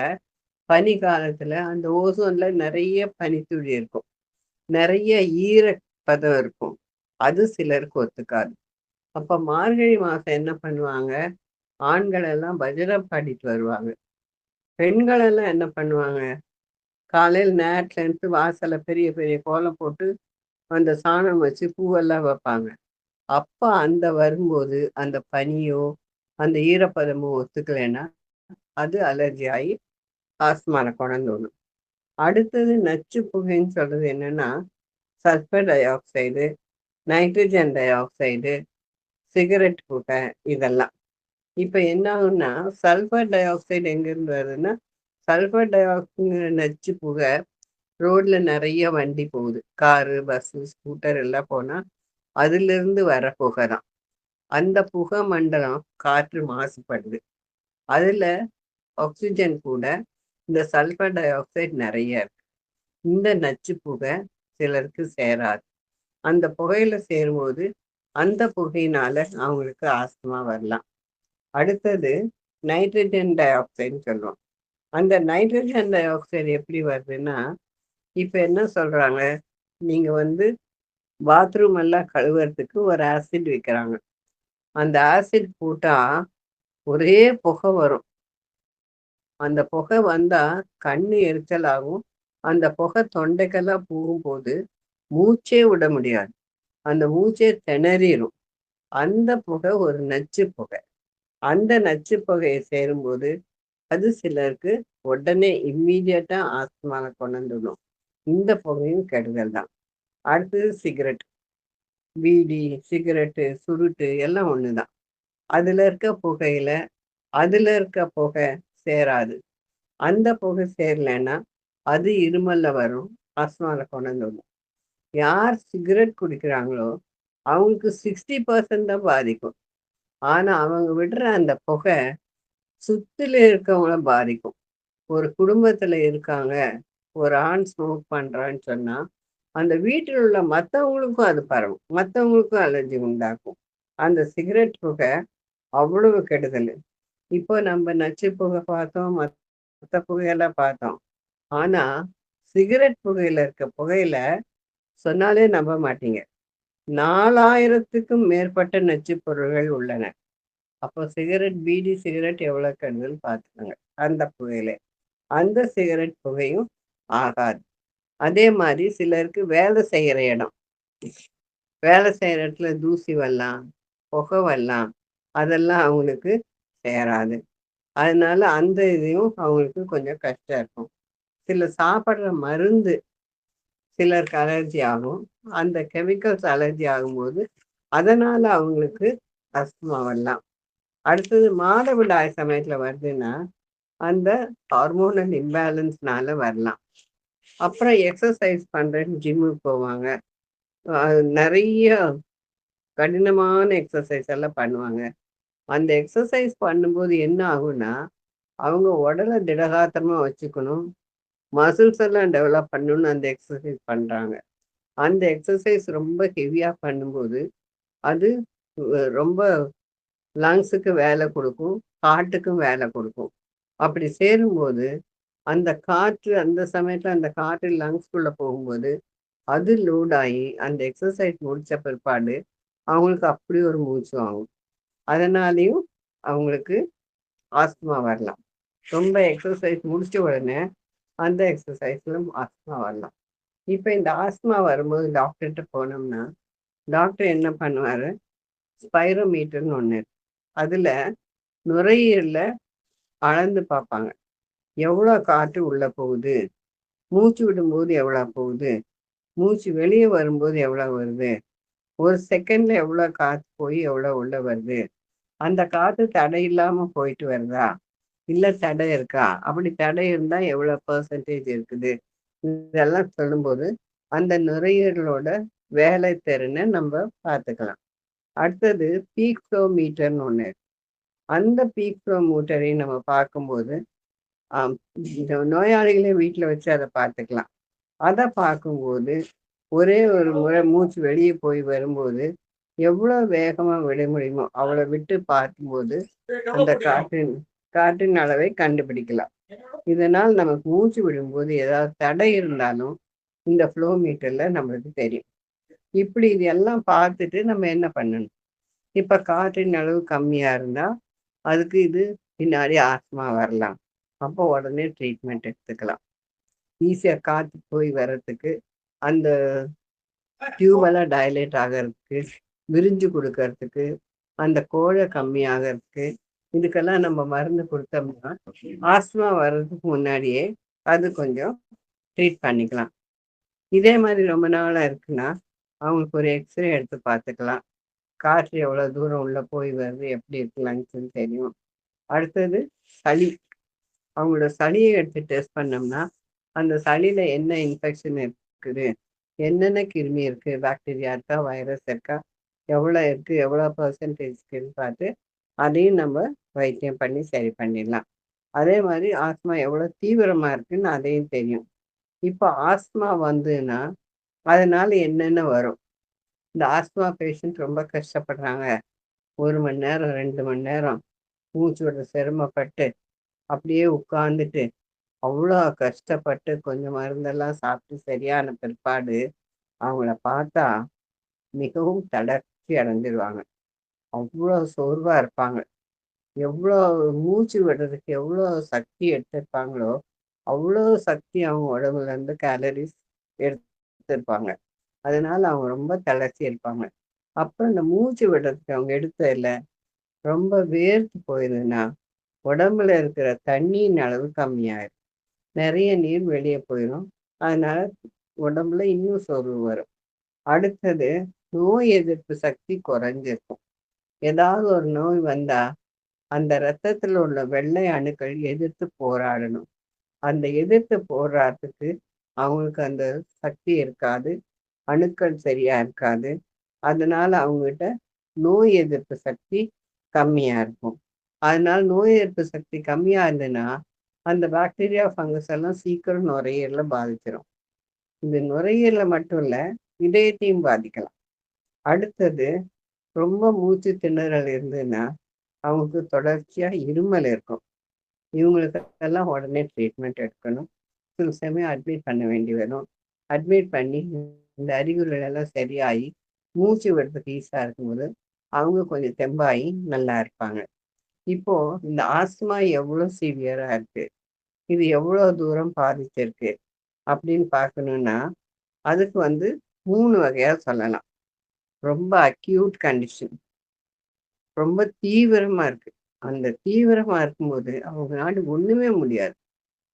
பனி காலத்துல அந்த ஓசோன்ல நிறைய பனித்துளி இருக்கும். நிறைய ஈரப்பதம் இருக்கும். அது சிலருக்கு ஒத்துக்காது. அப்ப மார்கழி மாசம் என்ன பண்ணுவாங்க, ஆண்கள் எல்லாம் பஜனை பாடிட்டு வருவாங்க. பெண்கள் எல்லாம் என்ன பண்ணுவாங்க, காலையில் நேரத்துல இருந்து வாசல்ல பெரிய பெரிய கோலம் போட்டு அந்த சாணம் வச்சு பூவெல்லாம் வைப்பாங்க. அப்ப அந்த வரும்போது அந்த பனியோ, அந்த ஈரப்பதமோ ஒத்துக்கலைன்னா, அது அலர்ஜி ஆயி ஆஸ்துமான கொண்டு வரும். அடுத்தது நச்சு புகைன்னு சொல்றது என்னன்னா, sulphur di oxide, nitrogen di oxide, cigarette புகை இதெல்லாம். இப்ப என்ன ஆகும்னா, சல்பர் டை ஆக்சைடு எங்கேருந்து வருதுன்னா, சல்பர் டை ஆக்சைடுங்கிற நச்சு புகை ரோட்ல நெறைய வண்டி போகுது. காரு, பஸ்ஸு, ஸ்கூட்டர் எல்லாம் போனா, அதிலிருந்து வர புகை தான். அந்த புகை மண்டலம் காற்று மாசுபடுது. அதுல ஆக்ஸிஜன் கூட இந்த சல்பர் டை ஆக்சைடு நெறைய இருக்கு. இந்த நச்சு புகை சிலருக்கு சேராது. அந்த புகையில சேரும்போது, அந்த புகையினால அவங்களுக்கு ஆஸ்துமா வரலாம். அடுத்தது நைட்ரஜன் டை ஆக்சைடுன்னு சொல்லுவோம். அந்த நைட்ரஜன் டை ஆக்சைடு எப்படி வருதுன்னா, இப்ப என்ன சொல்றாங்க, நீங்க வந்து பாத்ரூம் எல்லாம் கழுவுறதுக்கு ஒரு ஆசிட் விக்கிறாங்க. அந்த ஆசிட் போட்டா ஒரே புகை வரும். அந்த புகை வந்தா கண்ணு எரிச்சல் ஆகும். அந்த புகை தொண்டைக்கெல்லாம் போகும்போது மூச்சே விட முடியாது. அந்த மூச்சே திணறிரும். அந்த புகை ஒரு நச்சு புகை. அந்த நச்சு புகைய சேரும்போது, அது சிலருக்கு உடனே இம்மீடியட்டா ஆஸ்துமால கொண்டு வந்துடும். இந்த புகையும் கெடுதல் தான். அடுத்தது சிகரெட். பீடி, சிகரெட்டு, சுருட்டு எல்லாம் ஒண்ணுதான். அதுல இருக்க புகையில, அதுல இருக்க புகை சேராது. அந்த புகை சேரலைன்னா, அது இருமல்ல வரும். ஆஸ்துமால கொண்டு வந்துடும். யார் சிகரெட் குடிக்கிறாங்களோ, அவங்களுக்கு 60% தான் பாதிக்கும். ஆனா, அவங்க விடுற அந்த புகை சுத்தில இருக்கவங்கள பாதிக்கும். ஒரு குடும்பத்துல இருக்காங்க, ஒரு ஆண் ஸ்மோக் பண்றான்னு சொன்னா, அந்த வீட்டில் உள்ள மத்தவங்களுக்கும் அது பரவும். மத்தவங்களுக்கும் அலர்ஜி உண்டாக்கும். அந்த சிகரெட் புகை அவ்வளவு கெடுதலு. இப்போ நம்ம நச்சு புகை பார்த்தோம், மத்த புகையெல்லாம் பார்த்தோம். ஆனா, சிகரெட் புகையில இருக்க புகையில சொன்னாலே நம்ப மாட்டீங்க. 4000த்துக்கும் மேற்பட்ட நச்சுப் பொருள்கள் உள்ளன. அப்போ சிகரெட், பீடி சிகரெட் எவ்வளோ கெடுதல் பார்த்துக்கோங்க. அந்த புகையில. அந்த சிகரெட் புகையும் ஆகாது. அதே மாரி சிலருக்கு வேலை செய்யற இடம். வேலை செய்யற இடத்துல தூசி வரலாம், புகை வரலாம். அதெல்லாம் அவங்களுக்கு சேராது. அதனால அந்த இதையும் அவங்களுக்கு கொஞ்சம் கஷ்டம் இருக்கும். சில சாப்பிடுற மருந்து சிலருக்கு அலர்ஜி ஆகும். அந்த கெமிக்கல்ஸ் அலர்ஜி ஆகும்போது, அதனால அவங்களுக்கு அஸ்துமா வரலாம். அடுத்தது மாதவிடாய் சமயத்துல வருதுன்னா, அந்த ஹார்மோனல் இம்பேலன்ஸ்னால வரலாம். அப்புறம் எக்ஸர்சைஸ் பண்றேன்னு ஜிம்முக்கு போவாங்க. நெறைய கடினமான எக்ஸர்சைஸ் எல்லாம் பண்ணுவாங்க. அந்த எக்ஸர்சைஸ் பண்ணும்போது என்ன ஆகும்னா, அவங்க உடல திடகாத்திரமா வச்சுக்கணும். மசில்ஸ் எல்லாம் டெவலப் பண்ணணும்னு அந்த எக்ஸர்சைஸ் பண்றாங்க. அந்த எக்ஸர்சைஸ் ரொம்ப ஹெவியா பண்ணும்போது, அது ரொம்ப லங்ஸுக்கு வேலை குடுக்கும். ஹார்ட்டுக்கும் வேலை குடுக்கும். அப்படி சேரும்போது, அந்த காற்று அந்த சமயத்துல அந்த காற்று லங்ஸ்குள்ள போகும்போது, அது லோட் ஆயி, அந்த எக்ஸர்சைஸ் முடிச்ச பிற்பாடு, அவங்களுக்கு அப்படி ஒரு மூச்சு வாங்கும். அதனாலயும் அவங்களுக்கு ஆஸ்துமா வரலாம். ரொம்ப எக்ஸர்சைஸ் முடிச்ச உடனே, அந்த எக்ஸர்சைஸ்ல ஆஸ்துமா வரலாம். இப்ப இந்த ஆஸ்துமா வரும்போது டாக்டர்ட்ட போனோம்னா, டாக்டர் என்ன பண்ணுவாரு, ஸ்பைரோமீட்டர்ன்னு ஒண்ணு இருக்கு. அதுல நுரையீரல அளந்து பார்ப்பாங்க. எவ்வளோ காற்று உள்ள போகுது? மூச்சு விடும்போது எவ்வளோ போகுது? மூச்சு வெளிய வரும்போது எவ்வளோ வருது? ஒரு செகண்ட்ல எவ்வளோ காத்து போய் எவ்வளோ உள்ள வருது? அந்த காத்து தடை இல்லாம போயிட்டு வருதா? இல்ல தடை இருக்கா? அப்படி தடை இருந்தா எவ்வளோ பெர்சன்டேஜ் இருக்குது? இதெல்லாம் சொல்லும்போது, அந்த நுரையீரலோட வேலை திறன நம்ப பார்த்துக்கலாம். அடுத்தது பீக் ஃப்ளோ மீட்டர்ன்னு ஒண்ணு இருக்கு. அந்த பீக் ஃப்ளோ மீட்டரையும் நம்ம பார்க்கும்போது, ஆம். இந்த நோயாளிகளே வீட்ல வச்சு அத பார்த்துக்கலாம். அத பார்க்கும்போது, ஒரே ஒரு முறை மூச்சு வெளிய போய் வரும்போது, எவ்வளோ வேகமா விட முடியுமோ, அவ்வளோ விட்டு பார்க்கும்போது, அந்த காற்றின் காற்றின் அளவை கண்டுபிடிக்கலாம். இதனால் நமக்கு மூச்சு விடும்போது ஏதாவது தடை இருந்தாலும், இந்த ஃப்ளோ மீட்டர்ல நம்மளுக்கு தெரியும். இப்படி இது எல்லாம் பார்த்துட்டு நம்ம என்ன பண்ணணும்? இப்ப காற்றின் அளவு கம்மியா இருந்தா, அதுக்கு இது பின்னாடி ஆஸ்துமா வரலாம். அப்போ உடனே ட்ரீட்மெண்ட் எடுத்துக்கலாம். ஈஸியா காத்து போய் வர்றதுக்கு, அந்த டியூப் எல்லாம் டயலேட் ஆகறதுக்கு, விரிஞ்சு கொடுக்கறதுக்கு, அந்த கோழை கம்மியாகறதுக்கு, இதுக்கெல்லாம் நம்ம மருந்து கொடுத்தோம்னா ஆஸ்துமா வர்றதுக்கு முன்னாடியே அது கொஞ்சம் ட்ரீட் பண்ணிக்கலாம். இதே மாதிரி ரொம்ப நாளா இருக்குன்னா அவங்களுக்கு ஒரு எக்ஸ்ரே எடுத்து பார்த்துக்கலாம். காற்று எவ்வளோ தூரம் உள்ள போய் வருது, எப்படி இருக்கு லங்ஸ்ன்னு தெரியும். அடுத்தது சளி. அவங்களோட சளியை எடுத்து டெஸ்ட் பண்ணோம்னா அந்த சளியில என்ன இன்ஃபெக்ஷன் இருக்குது, என்னென்ன கிருமி இருக்கு, பாக்டீரியா இருக்கா, வைரஸ் இருக்கா, எவ்வளோ இருக்கு, எவ்வளோ பர்சன்டேஜ் இருக்குன்னு பார்த்து அதையும் நம்ம வைத்தியம் பண்ணி சரி பண்ணிடலாம். அதே மாதிரி ஆஸ்மா எவ்வளோ தீவிரமா இருக்குன்னு அதையும் தெரியும். இப்போ ஆஸ்மா வந்துன்னா அதனால என்னென்ன வரும்? இந்த ஆஸ்மா பேஷண்ட் ரொம்ப கஷ்டப்படுறாங்க. 1 மணி நேரம் 2 மணி நேரம் மூச்சு விட சிரமப்பட்டு அப்படியே உட்கார்ந்துட்டு அவ்வளோ கஷ்டப்பட்டு கொஞ்சம் மருந்தெல்லாம் சாப்பிட்டு சரியான பிற்பாடு அவங்கள பார்த்தா மிகவும் தளர்ச்சி அடைஞ்சிருவாங்க. அவ்வளோ சோர்வா இருப்பாங்க. எவ்வளோ மூச்சு விடுறதுக்கு எவ்வளோ சக்தி எடுத்திருப்பாங்களோ அவ்வளோ சக்தி அவங்க உடம்புல இருந்து கேலரிஸ் எடுத்திருப்பாங்க. அதனால அவங்க ரொம்ப தளர்ச்சி இருப்பாங்க. அப்புறம் இந்த மூச்சு விடுறதுக்கு அவங்க எடுத்த இல்லை ரொம்ப வேர்த்து போயிருதுன்னா உடம்புல இருக்கிற தண்ணியின் அளவு கம்மியாயிரும். நிறைய நீர் வெளியே போயிடும். அதனால உடம்புல இன்னும் சோர்வு வரும். அடுத்தது நோய் எதிர்ப்பு சக்தி குறைஞ்சிருக்கும். ஏதாவது ஒரு நோய் வந்தா அந்த இரத்தத்துல உள்ள வெள்ளை அணுக்கள் எதிர்த்து போராடணும். அந்த எதிர்த்து போராடுறதுக்கு அவங்களுக்கு அந்த சக்தி இருக்காது, அணுக்கள் சரியா இருக்காது. அதனால அவங்ககிட்ட நோய் எதிர்ப்பு சக்தி கம்மியா இருக்கும். அதனால நோய் எதிர்ப்பு சக்தி கம்மியா இருந்ததுன்னா அந்த பாக்டீரியா ஃபங்கஸ் எல்லாம் சீக்கிரம் நுரையீரல பாதிச்சிடும். இது நுரையீரல மட்டும் இல்ல, இதயத்தையும் பாதிக்கலாம். அடுத்தது ரொம்ப மூச்சு திணறல் இருந்ததுன்னா அவங்களுக்கு தொடர்ச்சியா இருமல் இருக்கும். இவங்களுக்கெல்லாம் உடனே ட்ரீட்மெண்ட் எடுக்கணும். சில சமயம் அட்மிட் பண்ண வேண்டி வரும். அட்மிட் பண்ணி இந்த அறிகுறிகள் எல்லாம் சரியாகி மூச்சு விடுறதுக்கு ஈஸியாக இருக்கும்போது அவங்க கொஞ்சம் தெம்பாகி நல்லா இருப்பாங்க. இப்போ இந்த ஆஸ்துமா எவ்வளோ சிவியரா இருக்கு, இது எவ்வளோ தூரம் பாதிச்சிருக்கு அப்படின்னு பார்க்கணுன்னா அதுக்கு 3 வகையா சொல்லலாம். ரொம்ப அக்யூட் கண்டிஷன், ரொம்ப தீவிரமா இருக்கு. அந்த தீவிரமா இருக்கும்போது அவங்களால ஒண்ணுமே முடியாது.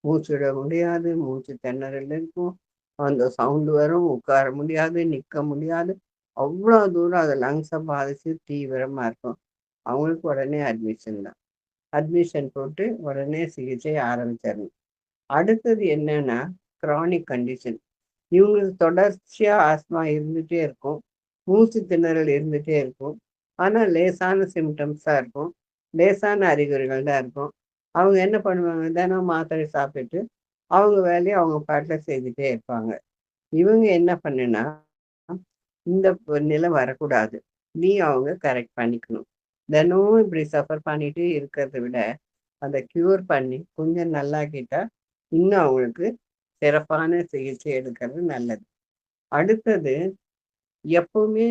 மூச்சு விட முடியாது, மூச்சு திணறல் இருக்கும், அந்த சவுண்டு வரும், உட்கார முடியாது, நிற்க முடியாது. அவ்வளோ தூரம் அது லங்ஸை பாதிச்சு தீவிரமா இருக்கும். அவங்களுக்கு உடனே அட்மிஷன் தான். அட்மிஷன் போட்டு உடனே சிகிச்சை ஆரம்பிச்சிடணும். அடுத்தது என்னன்னா கிரானிக் கண்டிஷன். இவங்களுக்கு தொடர்ச்சியா ஆஸ்மா இருந்துட்டே இருக்கும், மூச்சு திணறல் இருந்துட்டே இருக்கும். ஆனால் லேசான சிம்டம்ஸாக இருக்கும், லேசான அறிகுறிகள் தான் இருக்கும். அவங்க என்ன பண்ணுவாங்க, தினம் மாத்திரை சாப்பிட்டுட்டு அவங்க வேலையை அவங்க பாட்டில் செய்துட்டே இருப்பாங்க. இவங்க என்ன பண்ணுனா இந்த நிலை வரக்கூடாது, நீ அவங்க கரெக்ட் பண்ணிக்கணும். தினமும் இப்படி சஃபர் பண்ணிட்டு இருக்கிறத விட அதை க்யூர் பண்ணி கொஞ்சம் நல்லா கிட்டா இன்னும் அவங்களுக்கு சிறப்பான சிகிச்சை எடுக்கிறது நல்லது. அடுத்தது எப்பவுமே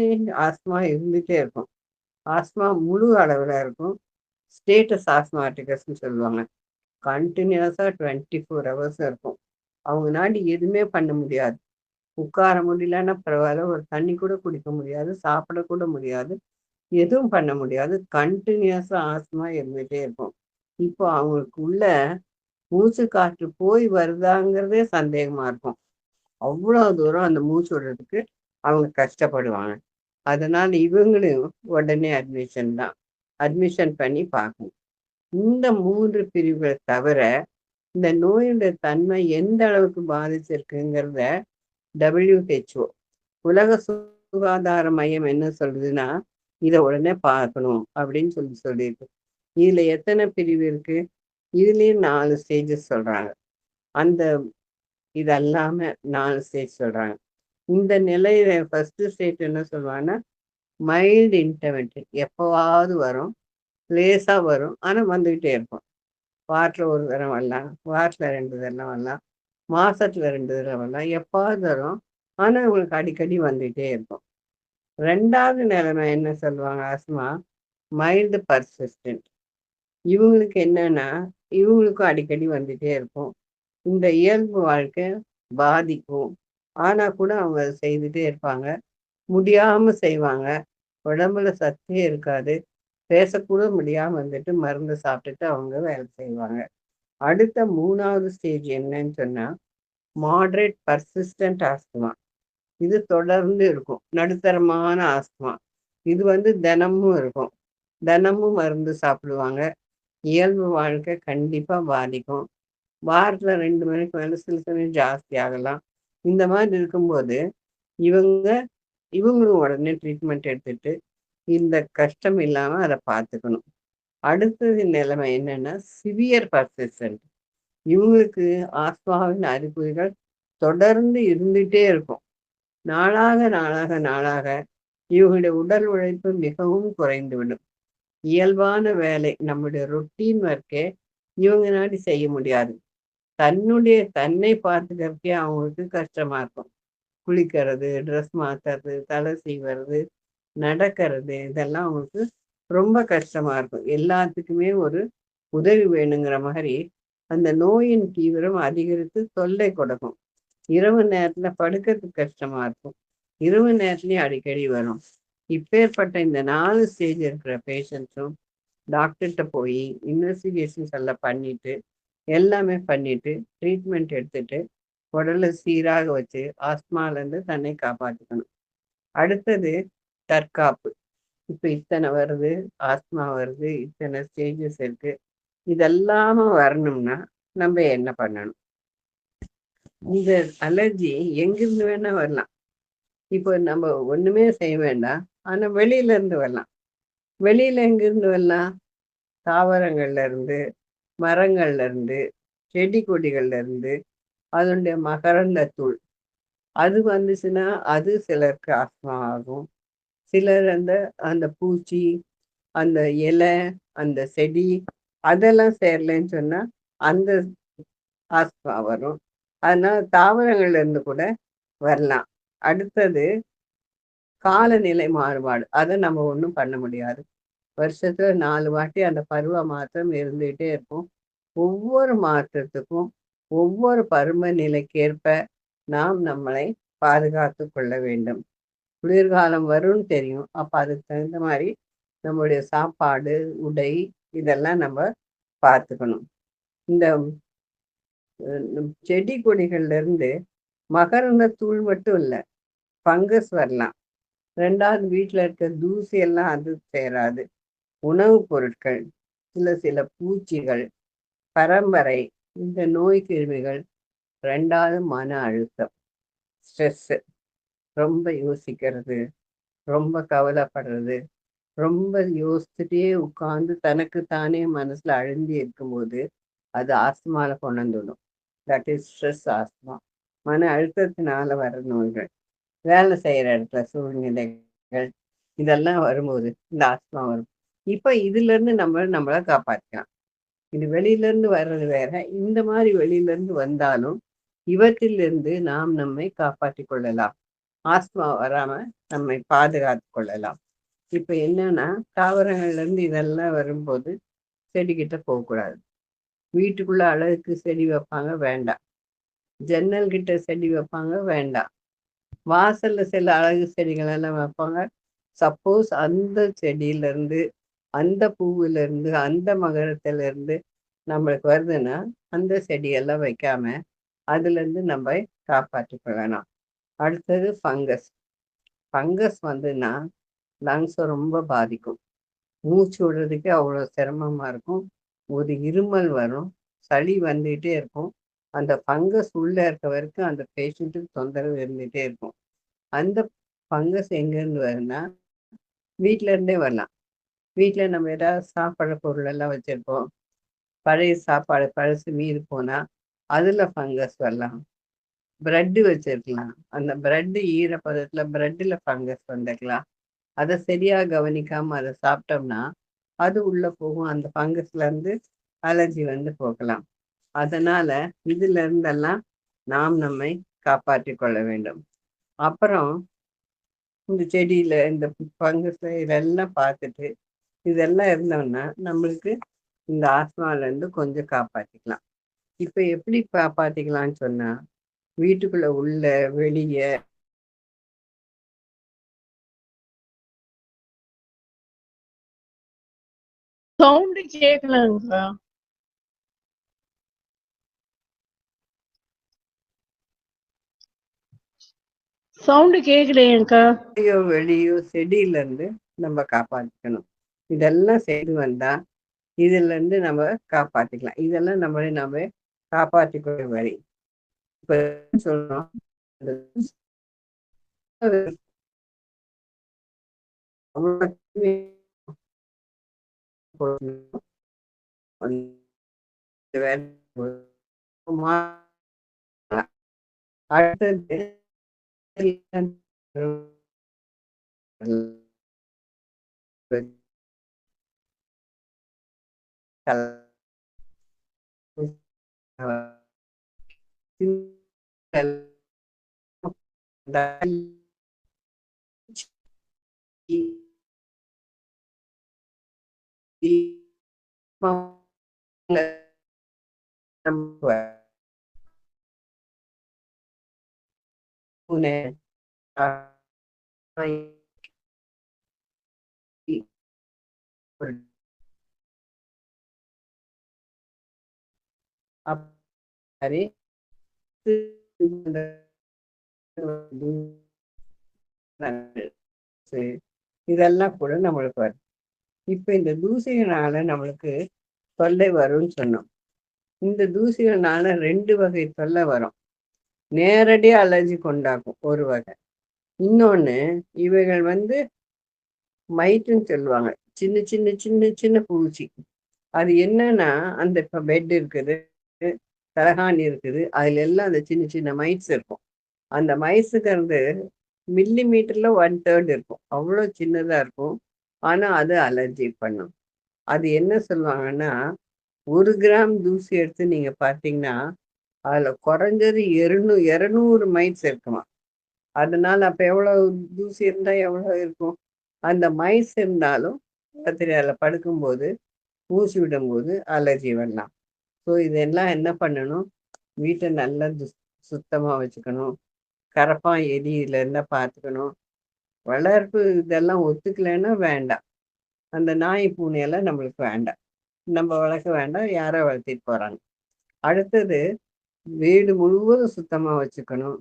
ஆஸ்மா இருந்துட்டே இருக்கும். ஆஸ்மா முழு அளவில் இருக்கும். ஸ்டேட்டஸ் ஆஸ்மாட்டிகஸ்ன்னு சொல்லுவாங்க. கண்டினியூஸாக 24 ஹவர்ஸ் இருக்கும். அவங்கனால எதுவுமே பண்ண முடியாது. உட்கார முடியலன்னா பரவாயில்ல, ஒரு தண்ணி கூட குடிக்க முடியாது, சாப்பிட கூட முடியாது, எதுவும் பண்ண முடியாது. கண்டினியூஸாக ஆஸ்மா இருந்துகிட்டே இருக்கும். இப்போ அவங்களுக்கு உள்ள மூச்சு காற்று போய் வருதாங்கிறதே சந்தேகமா இருக்கும். அவ்வளோ தூரம் அந்த மூச்சு விடுறதுக்கு அவங்க கஷ்டப்படுவாங்க. அதனால இவங்களும் உடனே அட்மிஷன் தான். அட்மிஷன் பண்ணி பார்க்கணும். இந்த 3 பிரிவுகளை தவிர இந்த நோயுடைய தன்மை எந்த அளவுக்கு பாதிச்சிருக்குங்கிறத WHO உலக சுகாதார மையம் என்ன சொல்றதுன்னா இதை உடனே பார்க்கணும் அப்படின்னு சொல்லியிருக்கு. இதுல எத்தனை பிரிவு இருக்கு? இதுலயும் 4 ஸ்டேஜஸ் சொல்றாங்க. அந்த இதெல்லாம 4 ஸ்டேஜ் சொல்றாங்க. இந்த நிலையில ஃபர்ஸ்ட் ஸ்டேஜ் என்ன சொல்லுவாங்கன்னா மைல்டு இன்டர்வென்ஷன். எப்போவாவது வரும், லேசா வரும், ஆனால் வந்துகிட்டே இருக்கும். வாரத்தில் ஒரு தடவை வரலாம், வாரத்தில் 2 தடவை வரலாம், மாசத்துல 2 தடவை வரலாம், எப்பாவது வரும், ஆனால் உங்களுக்கு அடிக்கடி வந்துகிட்டே இருக்கும். 2வது நிலைமை என்ன சொல்லுவாங்க, ஆஸ்மா மைல்டு பர்சிஸ்டன்ட். இவங்களுக்கு என்னன்னா இவங்களுக்கும் அடிக்கடி வந்துட்டே இருக்கும். இந்த இயல்பு வாழ்க்கை பாதிக்கும், ஆனா கூட அவங்க அதை செய்துட்டே இருப்பாங்க, முடியாம செய்வாங்க. உடம்புல சத்தே இருக்காது. பேசக்கூட முடியாம வந்துட்டு மருந்து சாப்பிட்டுட்டு அவங்க வேலை செய்வாங்க. அடுத்த 3வது ஸ்டேஜ் என்னன்னு சொன்னா, மாடரேட் பர்சிஸ்டன்ட் ஆஸ்துமா. இது தொடர்ந்து இருக்கும். நடுத்தரமான ஆஸ்துமா. இது வந்து தினமும் இருக்கும். தினமும் மருந்து சாப்பிடுவாங்க. இயல்பு வாழ்க்கை கண்டிப்பா பாதிக்கும். வாரத்துல 2 மணிக்கு மேல சில சமயம் ஜாஸ்தி ஆகலாம். இந்த மாதிரி இருக்கும்போது, இவங்க இவங்களும் உடனே ட்ரீட்மெண்ட் எடுத்துட்டு, இந்த கஷ்டம் இல்லாம அத பார்த்துக்கணும். அடுத்தது நிலைமை என்னன்னா, சிவியர் பர்சிஸ்டன்ட். இவங்களுக்கு ஆஸ்துமாவின் அறிகுறிகள் தொடர்ந்து இருந்துட்டே இருக்கும். நாளாக, நாளாக, நாளாக இவங்களுடைய உடல் உழைப்பு மிகவும் குறைந்துவிடும். இயல்பான வேலை, நம்முடைய ரொட்டீன் ஒர்க்கே இவங்கனால செய்ய முடியாது. தன்னை பார்த்துக்கிறதுக்கே அவங்களுக்கு கஷ்டமா இருக்கும். குளிக்கிறது, ட்ரெஸ் மாத்துறது, தலை சீவுறது, நடக்கிறது இதெல்லாம் அவங்களுக்கு ரொம்ப கஷ்டமா இருக்கும். எல்லாத்துக்குமே ஒரு உதவி வேணுங்கிற மாரி, அந்த நோயின் தீவிரம் அதிகரித்து தொல்லை கொடுக்கும். இரவு நேரத்துல படுக்கறதுக்கு கஷ்டமா இருக்கும். இரவு நேரத்துலயும் அடிக்கடி வரும். இப்பேற்பட்ட இந்த 4 ஸ்டேஜ் இருக்கிற பேஷண்ட்ஸும் டாக்டர்ட்ட போய் இன்வெஸ்டிகேஷன்ஸ் எல்லாம் பண்ணிட்டு, எல்லாமே பண்ணிட்டு, ட்ரீட்மெண்ட் எடுத்துட்டு, உடல சீராக வச்சு ஆஸ்துமாலேருந்து தன்னை காப்பாத்திக்கணும். அடுத்தது தற்காப்பு. இப்ப இத்தனை வருது, ஆஸ்துமா வருது, இத்தனை ஸ்டேஜஸ் இருக்கு. இதெல்லாம வரணும்னா, நம்ம என்ன பண்ணணும்? இந்த அலர்ஜி எங்கிருந்து வேணா வரலாம். இப்போ நம்ம ஒண்ணுமே செய்ய வேண்டாம். ஆனா வெளியில இருந்து வரலாம். வெளியில எங்கிருந்து வரலாம்? தாவரங்கள்ல இருந்து, மரங்கள்ல இருந்து, செடி கொடிகள்ல இருந்து, அதனுடைய மகரந்த தூள். அது வந்துச்சுன்னா, அது சிலருக்கு ஆஸ்துமா ஆகும். சிலர் அந்த அந்த பூச்சி, அந்த இலை, அந்த செடி அதெல்லாம் சேரலைன்னு சொன்னா, அந்த ஆஸ்துமா வரும். அதனால தாவரங்கள்ல இருந்து கூட வரலாம். அடுத்தது காலநிலை மாறுபாடு. அத நம்ம ஒண்ணும் பண்ண முடியாது. வருஷத்துல 4 வாட்டி அந்த பருவ மாற்றம் இருந்துகிட்டே இருக்கும். ஒவ்வொரு மாற்றத்துக்கும், ஒவ்வொரு பருவநிலைக்கேற்ப நாம் நம்மளை பாதுகாத்துக் கொள்ள வேண்டும். குளிர்காலம் வரும்னு தெரியும். அப்ப அதுக்கு தகுந்த மாரி நம்முடைய சாப்பாடு, உடை இதெல்லாம் நம்ம பார்த்துக்கணும். இந்த செடி கொடிகள்ல இருந்து மகரந்த தூள் மட்டும் இல்ல, ஃபங்கஸ் வரலாம். 2வது வீட்ல இருக்க தூசி எல்லாம் அது சேராது. உணவுப் பொருட்கள், சில சில பூச்சிகள், பரம்பரை, இந்த நோய் கிருமிகள். 2வது மன அழுத்தம், ஸ்ட்ரெஸ்ஸு. ரொம்ப யோசிக்கிறது, ரொம்ப கவலைப்படுறது, ரொம்ப யோசிச்சுட்டே உட்கார்ந்து தனக்கு தானே மனசுல அழுந்தி இருக்கும்போது, அது ஆஸ்துமால கொண்டு வந்து விடும். That is stress asthma. மன அழுத்தத்தினால வர நோய்கள். வேலை செய்யற இடத்துல சூழ்நிலைகள் இதெல்லாம் வரும்போது இந்த ஆஸ்துமா வரும். இப்ப இதுல இருந்து நம்மள காப்பாத்திக்கலாம். இது வெளியில இருந்து வர்றது வேற. இந்த மாதிரி வெளியில இருந்து வந்தாலும் இவற்றிலிருந்து நாம் நம்மை காப்பாற்றிக் கொள்ளலாம். ஆஸ்துமா வராம நம்மை பாதுகாத்துக் கொள்ளலாம். இப்ப என்னன்னா, தாவரங்கள்ல இருந்து இதெல்லாம் வரும்போது செடிகிட்ட போகக்கூடாது. வீட்டுக்குள்ள அழகுக்கு செடி வைப்பாங்க, வேண்டாம். ஜன்னல் கிட்ட செடி வைப்பாங்க, வேண்டாம். வாசல்ல சில அழகு செடிகள் எல்லாம் வைப்பாங்க. சப்போஸ் அந்த செடியில இருந்து, அந்த பூவுல இருந்து, அந்த மகரத்துல இருந்து நம்மளுக்கு வருதுன்னா, அந்த செடியெல்லாம் வைக்காம, அதுல இருந்து நம்ம காப்பாற்றிக்க வேணாம். அடுத்தது ஃபங்கஸ். ஃபங்கஸ் வந்துன்னா லங்ஸை ரொம்ப பாதிக்கும். மூச்சு விடுறதுக்கே அவ்வளோ சிரமமா இருக்கும். ஒரு இருமல் வரும். சளி வந்துகிட்டே இருக்கும். அந்த ஃபங்கஸ் உள்ள இருக்க வரைக்கும் அந்த பேஷண்ட்டுக்கு தொந்தரவு இருந்துகிட்டே இருக்கும். அந்த ஃபங்கஸ் எங்கேருந்து வரும்னா, வீட்ல இருந்தே வரலாம். வீட்ல நம்ம ஏதாவது சாப்பிட்ற பொருள் எல்லாம் வச்சிருப்போம். பழைய சாப்பாடு பழசு மீறி போனா, அதுல ஃபங்கஸ் வரலாம். பிரெட் வச்சிருக்கலாம். அந்த பிரெட் ஈரப்பதத்துல பிரெட்ல ஃபங்கஸ் வந்துக்கலாம். அத சரியா கவனிக்காம அத சாப்பிட்டோம்னா, அது உள்ள போகும். அந்த ஃபங்கஸ்ல இருந்து அலர்ஜி வந்து போகலாம். அதனால இதுல இருந்தெல்லாம் நாம் நம்மை காப்பாற்றிக் கொள்ள வேண்டும். அப்புறம் இந்த செடியில இந்த ஃபங்கஸ் இதெல்லாம் பார்த்துட்டு, இதெல்லாம் இருந்தோம்னா, நம்மளுக்கு இந்த ஆஸ்துமால இருந்து கொஞ்சம் காப்பாத்திக்கலாம். இப்ப எப்படி காப்பாத்திக்கலாம்ன்னு சொன்னா, வீட்டுக்குள்ள உள்ள, வெளிய சவுண்டு கேட்கலங்கக்கா. சவுண்டு கேட்கலையேக்கா. வெளியோ செடியில இருந்து நம்ம காப்பாத்திக்கணும். இதெல்லாம் செய்து வந்தா இதுல இருந்து நம்ம காப்பாத்திக்கலாம். இதெல்லாம் நம்மளை நாம காப்பாற்றிக்கொள்ள வழி. இப்ப சொல்றோம் அடுத்தது இதெல்லாம் கூட நம்மளுக்கு வரும். இப்ப இந்த தூசியினால நம்மளுக்கு தொல்லை வரும்னு சொன்னோம். இந்த தூசிகள்னால 2 வகை தொல்லை வரும். நேரடியா அலர்ஜி கொண்டாக்கும் ஒரு வகை. இன்னொன்னு இவைகள் மைட்டுன்னு சொல்லுவாங்க. சின்ன சின்ன சின்ன சின்ன பூச்சி. அது என்னன்னா, அந்த இப்ப பெட் இருக்குது, தலகாணி இருக்குது. அதுல எல்லாம் அந்த சின்ன சின்ன மைட்ஸ் இருக்கும். அந்த மைட்ஸுங்கிறது மில்லி மீட்டர்ல 1/3 இருக்கும். அவ்வளோ சின்னதா இருக்கும். ஆனா அது அலர்ஜி பண்ணும். அது என்ன சொல்லுவாங்கன்னா, 1 கிராம் தூசி எடுத்து நீங்க பார்த்தீங்கன்னா, அதுல குறைஞ்சது 200 மைட்ஸ் இருக்குமாம். அதனால அப்ப எவ்வளவு தூசி இருந்தா எவ்வளவு இருக்கும்? அந்த மைட்ஸ் இருந்தாலும் ராத்திரி அதுல படுக்கும்போது, ஊசி விடும்போது அலர்ஜி வரலாம். ஸோ இதெல்லாம் என்ன பண்ணணும்? வீட்டை நல்லா சுத்தமா வச்சுக்கணும். கரப்பான், எலி இதுல இருந்தா பார்த்துக்கணும். வளர்ப்பு இதெல்லாம் ஒத்துக்கலைன்னா வேண்டாம். அந்த நாய், பூனையெல்லாம் நம்மளுக்கு வேண்டாம். நம்ம வளர்க்க வேண்டாம். யாரோ வளர்த்திட்டு போறாங்க. அடுத்தது வீடு முழுவதும் சுத்தமா வச்சுக்கணும்.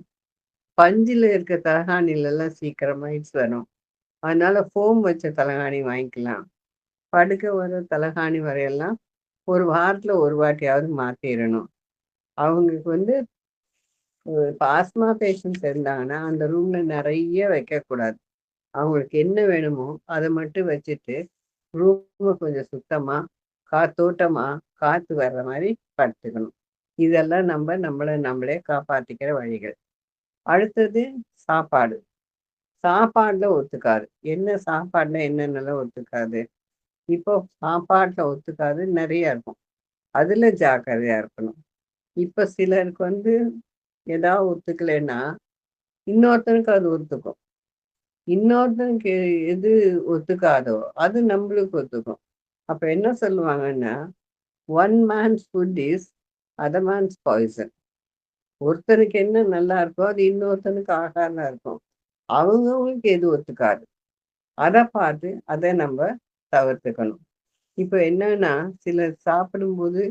பஞ்சில இருக்க தலகாணில எல்லாம் சீக்கிரம் மைட்ஸ் வரும். அதனால ஃபோம் வச்ச தலகாணி வாங்கிக்கலாம். படுக்க வர தலகாணி வரையெல்லாம் ஒரு வாரத்துல ஒரு வாட்டியாவது மாத்திரணும். அவங்களுக்கு இப்போ ஆஸ்மா பேஷண்ட்ஸ் இருந்தாங்கன்னா அந்த ரூம்ல நிறைய வைக்கக்கூடாது. அவங்களுக்கு என்ன வேணுமோ அதை மட்டும் வச்சுட்டு ரூமை கொஞ்சம் சுத்தமா, காத்தோட்டமா, காத்து வர்ற மாதிரி படுத்துக்கணும். இதெல்லாம் நம்மளே காப்பாத்திக்கிற வழிகள். அடுத்தது சாப்பாடு. சாப்பாடுல ஒத்துக்காது. என்ன சாப்பாடுல என்னென்னலாம் ஒத்துக்காது? இப்போ சாப்பாட்டுல ஒத்துக்காது நிறைய இருக்கும். அதுல ஜாக்கிரதையா இருக்கணும். இப்ப சிலருக்கு ஏதாவது ஒத்துக்கலைன்னா இன்னொருத்தனுக்கு அது ஒத்துக்கும். இன்னொருத்தனுக்கு எது ஒத்துக்காதோ அது நம்மளுக்கு ஒத்துக்கும். அப்ப என்ன சொல்லுவாங்கன்னா, one man's food is other man's poison. ஒருத்தனுக்கு என்ன நல்லா இருக்கோ அது இன்னொருத்தனுக்கு ஆகாரம் இருக்கும். அவங்கவுங்களுக்கு எது ஒத்துக்காது அதை பார்த்து அதை நம்ம தவிர்த்துக்கணும். இப்போ என்னன்னா, சிலர் சாப்பிடும்போது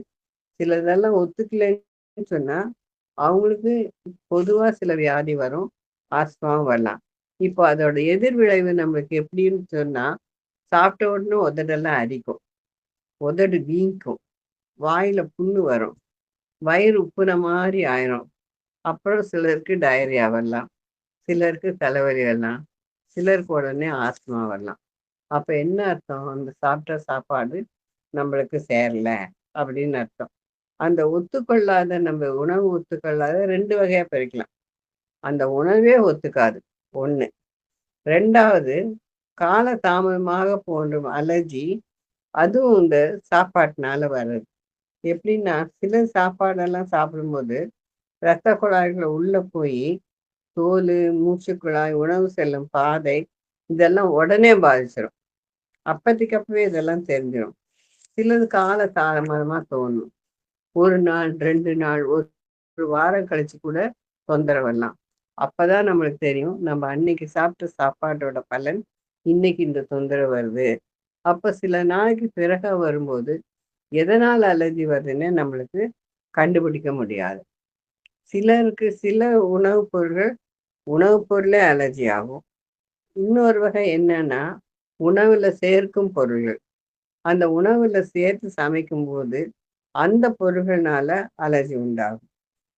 சிலதெல்லாம் ஒத்துக்கலைன்னு சொன்னா அவங்களுக்கு பொதுவா சில வியாதி வரும். ஆஸ்மாவும் வரலாம். இப்போ அதோட எதிர்விளைவு நம்மளுக்கு எப்படின்னு சொன்னா, சாப்பிட்ட உடனே உதடெல்லாம் அரிக்கும், உதடு வீங்கும், வாயில புண்ணு வரும், வயிறு உப்புன மாதிரி ஆயிரும். அப்புறம் சிலருக்கு டயரியா வரலாம், சிலருக்கு தலைவலி வரலாம், சிலருக்கு உடனே ஆஸ்மா வரலாம். அப்ப என்ன அர்த்தம்? அந்த சாப்பிட்ட சாப்பாடு நம்மளுக்கு சேரல அப்படின்னு அர்த்தம். அந்த ஒத்துக்கொள்ளாத நம்ம உணவு ஒத்துக்கொள்ளாத 2 வகையா பிரிக்கலாம். அந்த உணவே ஒத்துக்காது ஒண்ணு. 2வது கால தாமதமாக தோன்றும் அலர்ஜி. அதுவும் இந்த சாப்பாட்டுனால வர்றது. எப்படின்னா, சில சாப்பாடெல்லாம் சாப்பிடும்போது இரத்த குழாய்கள் உள்ள போய் தோல், மூச்சுக்குழாய், உணவு செல்லும் பாதை இதெல்லாம் உடனே பாதிச்சிடும். அப்பவே இதெல்லாம் தெரிஞ்சிடும். சிலது கால தாமதமா தோணும். 1 நாள், 2 நாள், ஒரு வாரம் கழிச்சு கூட தொந்தரவு வரலாம். அப்பதான் நம்மளுக்கு தெரியும் நம்ம அன்னைக்கு சாப்பிட்ட சாப்பாட்டோட பலன் இன்னைக்கு இந்த தொந்தரவு வருது அப்ப சில நாளைக்கு பிறகு வரும்போது எதனால் அலர்ஜி வருதுன்னு நம்மளுக்கு கண்டுபிடிக்க முடியாது. சிலருக்கு சில உணவுப் பொருள்கள் உணவுப் பொருளே அலர்ஜி ஆகும். இன்னொரு வகை என்னன்னா, உணவுல சேர்க்கும் பொருள்கள். அந்த உணவுல சேர்த்து சமைக்கும்போது, அந்த பொருள்கள்னால அலர்ஜி உண்டாகும்.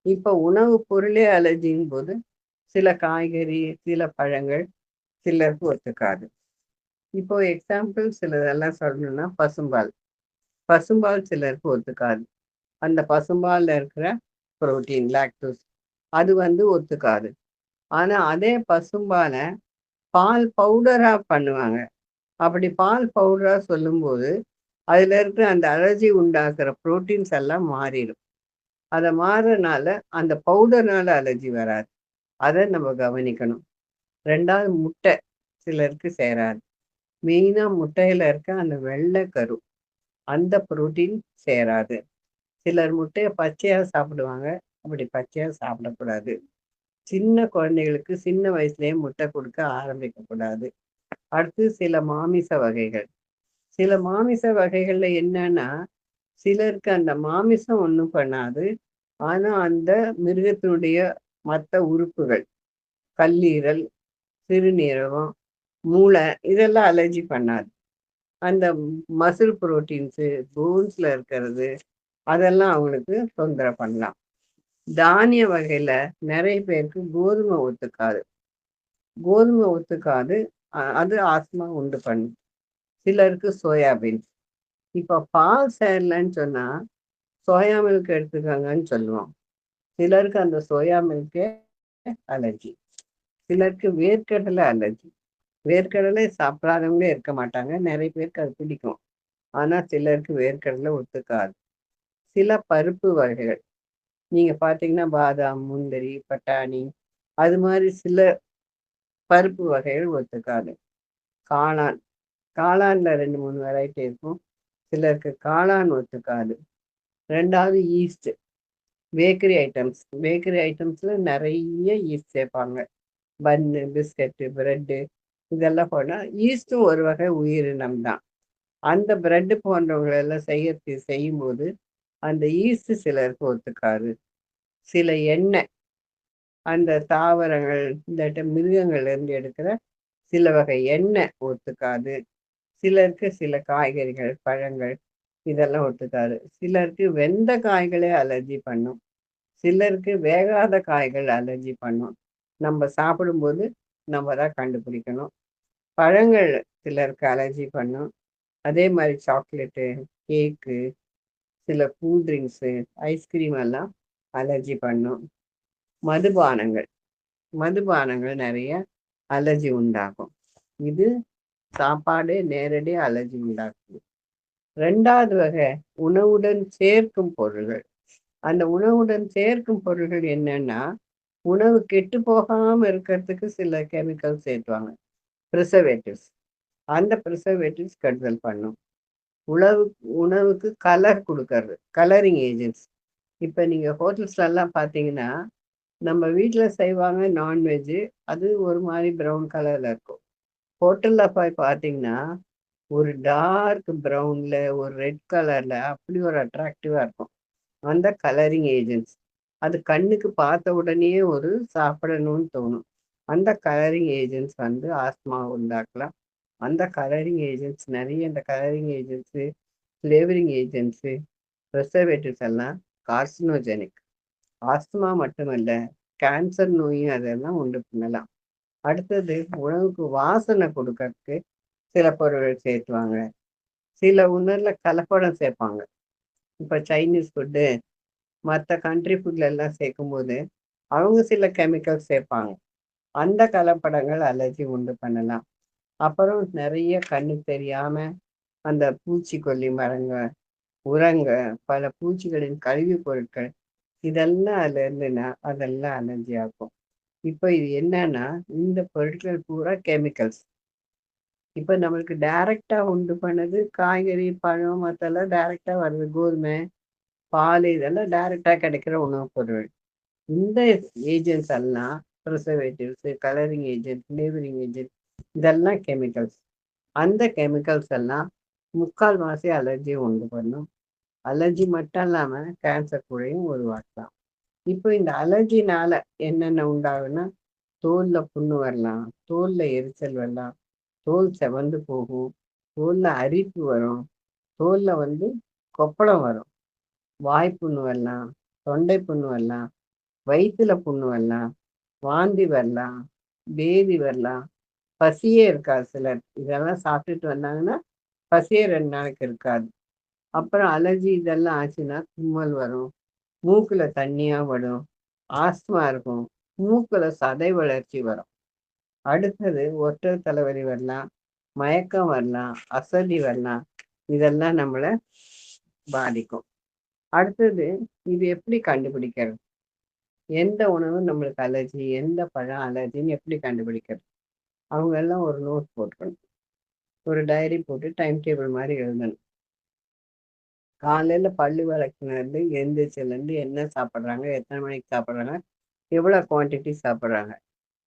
இப்ப உணவு பொருளே அலர்ஜிங்கும்போது, சில காய்கறி, சில பழங்கள் சிலருக்கு ஒத்துக்காது. இப்போ எக்ஸாம்பிள் சிலதெல்லாம் சொல்லணும்னா பசும்பால். பசும்பால் சிலருக்கு ஒத்துக்காது. அந்த பசும்பால்ல இருக்கிற புரோட்டீன், லாக்டோஸ் அது ஒத்துக்காது. ஆனா அதே பசும்பால பால் பவுடரா பண்ணுவாங்க. அப்படி பால் பவுடரா சொல்லும்போது, அதுல இருக்கிற அந்த அலர்ஜி உண்டாக்குற புரோட்டீன்ஸ் எல்லாம் மாறிடும். அத மாறுறனால அந்த பவுடர்னால அலர்ஜி வராது. அத நம்ம கவனிக்கணும். 2வது முட்டை சிலருக்கு சேராது. மெயினா முட்டையில இருக்க அந்த வெள்ளை கரு. அந்த புரோட்டீன் சேராது. சிலர் முட்டைய பச்சையா சாப்பிடுவாங்க. அப்படி பச்சையா சாப்பிடக்கூடாது. சின்ன குழந்தைகளுக்கு சின்ன வயசுலயே முட்டை குடுக்க ஆரம்பிக்கக்கூடாது. அடுத்து சில மாமிச வகைகள். சில மாமிச வகைகள்ல என்னன்னா, சிலருக்கு அந்த மாமிசம் ஒண்ணும் பண்ணாது. ஆனா அந்த மிருகத்தினுடைய மத்த உறுப்புகள், கல்லீரல், சிறுநீரகம், மூளை இதெல்லாம் அலர்ஜி பண்ணாது. அந்த மசில் புரோட்டீன்ஸு, போன்ஸ்ல இருக்கிறது, அதெல்லாம் அவங்களுக்கு தொந்தரவு பண்ணலாம். தானிய வகையில நெறைய பேருக்கு கோதுமை ஒத்துக்காது. கோதுமை ஒத்துக்காது. அது ஆஸ்துமா உண்டு பண்ணும். சிலருக்கு சோயாபீன்ஸ். இப்ப பால் சேரலன்னு சொன்னா, சோயா மில்க் எடுத்துக்கங்கன்னு சொல்லுவோம். சிலருக்கு அந்த சோயா மில்க்கே அலர்ஜி. சிலருக்கு வேர்க்கடலை அலர்ஜி. வேர்க்கடலை சாப்பிடாதவங்களே இருக்க மாட்டாங்க. நெறைய பேருக்கு அது பிடிக்கும். ஆனா சிலருக்கு வேர்க்கடலை ஒத்துக்காது. சில பருப்பு வகைகள். நீங்க பார்த்தீங்கன்னா, பாதாம், முந்திரி, பட்டாணி அது மாரி சில பருப்பு வகைகள் ஒத்துக்காது. காளான். காளான்ல 2, 3 வெரைட்டி இருக்கும். சிலருக்கு காளான் ஒத்துக்காது. 2வது ஈஸ்ட். Bakery items. பேக்கரி ஐட்டம்ஸ்ல நெறைய ஈஸ்ட் சேர்ப்பாங்க. பன்னு, பிஸ்கட்டு, பிரெட்டு இதெல்லாம் போட்டா ஈஸ்ட்டும் ஒரு வகை உயிரினம் தான். அந்த பிரெட் போன்றவங்களெல்லாம் செய்யும்போது, அந்த ஈஸ்ட் சிலருக்கு ஒத்துக்காது. சில எண்ணெய், அந்த தாவரங்கள், இல்லாட்டி மிருகங்கள்லேருந்து எடுக்கிற சில வகை எண்ணெய் ஒத்துக்காது. சிலருக்கு சில காய்கறிகள், பழங்கள் இதெல்லாம் ஒத்துக்காது. சிலருக்கு வெந்த காய்களே அலர்ஜி பண்ணும். சிலருக்கு வேகாத காய்கள் அலர்ஜி பண்ணும். நம்ம சாப்பிடும்போது நம்ம தான் கண்டுபிடிக்கணும். பழங்கள் சிலருக்கு அலர்ஜி பண்ணும். அதே மாரி சாக்லேட்டு, கேக்கு, சில கூல் ட்ரிங்க்ஸு, ஐஸ்கிரீம் எல்லாம் அலர்ஜி பண்ணும். மதுபானங்கள். மதுபானங்கள் நெறைய அலர்ஜி உண்டாக்கும். இது சாப்பாடே நேரடியா அலர்ஜி உண்டாக்குது. 2வது வகை உணவுடன் சேர்க்கும் பொருள்கள். அந்த உணவுடன் சேர்க்கும் பொருள்கள் என்னன்னா, உணவு கெட்டு போகாம இருக்கிறதுக்கு சில கெமிக்கல் சேர்த்துவாங்க. பிரிசர்வேட்டிவ்ஸ். அந்த பிரிசர்வேட்டிவ்ஸ் கெடுதல் பண்ணும். உணவு உணவுக்கு கலர் குடுக்கறது. Colouring agents. இப்ப நீங்க ஹோட்டல்ஸ்லலாம் பார்த்தீங்கன்னா, நம்ம வீட்ல செய்வாங்க நான்வெஜ்ஜு. அது ஒரு மாரி ப்ரவுன் கலர்ல இருக்கும். ஹோட்டல்ல போய் பார்த்தீங்கன்னா, ஒரு டார்க் ப்ரவுன்ல, ஒரு ரெட் கலர்ல அப்படி ஒரு அட்ராக்டிவா இருக்கும். அந்த கலரிங் ஏஜென்ட்ஸ். அது கண்ணுக்கு பார்த்த உடனேயே ஒரு சாப்பிடணும்னு தோணும். அந்த கலரிங் ஏஜென்ட்ஸ் ஆஸ்துமா உண்டாக்கலாம். அந்த கலரிங் ஏஜென்ட்ஸ் நெறைய இந்த colouring agents, flavouring agents, preservatives எல்லாம் கார்சினோஜெனிக். ஆஸ்துமா மட்டுமல்ல, கேன்சர் நோயும் அதெல்லாம் உண்டு பண்ணலாம். அடுத்தது உணவுக்கு வாசனை குடுக்கறதுக்கு சில பொருட்கள் சேர்த்துவாங்க. சில உணவுல கலப்படம் சேர்ப்பாங்க. இப்ப சைனீஸ் ஃபுட்டு, மத்த கண்ட்ரி ஃபுட்ல எல்லாம் சேர்க்கும்போது, அவங்க சில கெமிக்கல்ஸ் சேர்ப்பாங்க. அந்த கலப்படங்கள் அலர்ஜி உண்டு பண்ணலாம். அப்புறம் நெறைய கண்ணுக்கு தெரியாம அந்த பூச்சிக்கொல்லி மரங்க, உரங்க, பல பூச்சிகளின் கழிவுப் பொருட்கள் இதெல்லாம் அதுல இருந்துன்னா, அதெல்லாம் அலர்ஜி ஆக்கும். இப்ப இது என்னன்னா, இந்த பொருட்கள் பூரா கெமிக்கல்ஸ். இப்ப நம்மளுக்கு டைரக்ட்டா உண்டு பண்ணது காய்கறி, பழம் மத்தெல்லாம் டைரக்ட்டா வருது. கோதுமை, பால் இதெல்லாம் டைரக்ட்டா கிடைக்கிற உணவுப் பொருள். இந்த ஏஜென்ட்ஸ் எல்லாம் preservatives, colouring agent, flavouring agent இதெல்லாம் கெமிக்கல்ஸ். அந்த கெமிக்கல்ஸ் எல்லாம் முக்கால்வாசி அலர்ஜியை உண்டு பண்ணும். அலர்ஜி மட்டும் இல்லாமல் கேன்சர் கூடயும் உருவாக்கலாம். இப்போ இந்த அலர்ஜினால என்னென்ன உண்டாகுன்னா, தோல்ல புண்ணு வரலாம், தோல்ல எரிச்சல் வரலாம், தோல் செவந்து போகும், தோல்ல அரிப்பு வரும், தோல்ல கொப்பளம் வரும், வாய்ப்புண்ணு வரலாம், தொண்டை புண்ணு வரலாம், வயிற்றுல புண்ணு வரலாம், வாந்தி வரலாம், பேதி வரலாம், பசியே இருக்காது. சிலர் இதெல்லாம் சாப்பிட்டுட்டு வந்தாங்கன்னா பசியே 2 நாளைக்கு இருக்காது. அப்புறம் அலர்ஜி இதெல்லாம் ஆச்சுன்னா தும்மல் வரும், மூக்குல தண்ணியா வரும், ஆஸ்துமா இருக்கும், மூக்குல சதை வளர்ச்சி வரும். அடுத்தது ஒற்றை தலைவலி வரலாம், மயக்கம் வரலாம், அசதி வரலாம். இதெல்லாம் நம்மளை பாதிக்கும். அடுத்தது இது எப்படி கண்டுபிடிக்கிறது? எந்த உணவு நம்மளுக்கு அலர்ஜி, எந்த பழம் அலர்ஜின்னு எப்படி கண்டுபிடிக்கிறது? அவங்க எல்லாம் ஒரு நோட் போட்டுக்கணும். ஒரு டைரி போட்டு டைம் டேபிள் மாதிரி எழுதணும். காலையில் பல்லு விளக்குனது எந்திரிச்சிலேருந்து என்ன சாப்பிட்றாங்க, எத்தனை மணிக்கு சாப்பிட்றாங்க, எவ்வளோ குவான்டிட்டி சாப்பிட்றாங்க.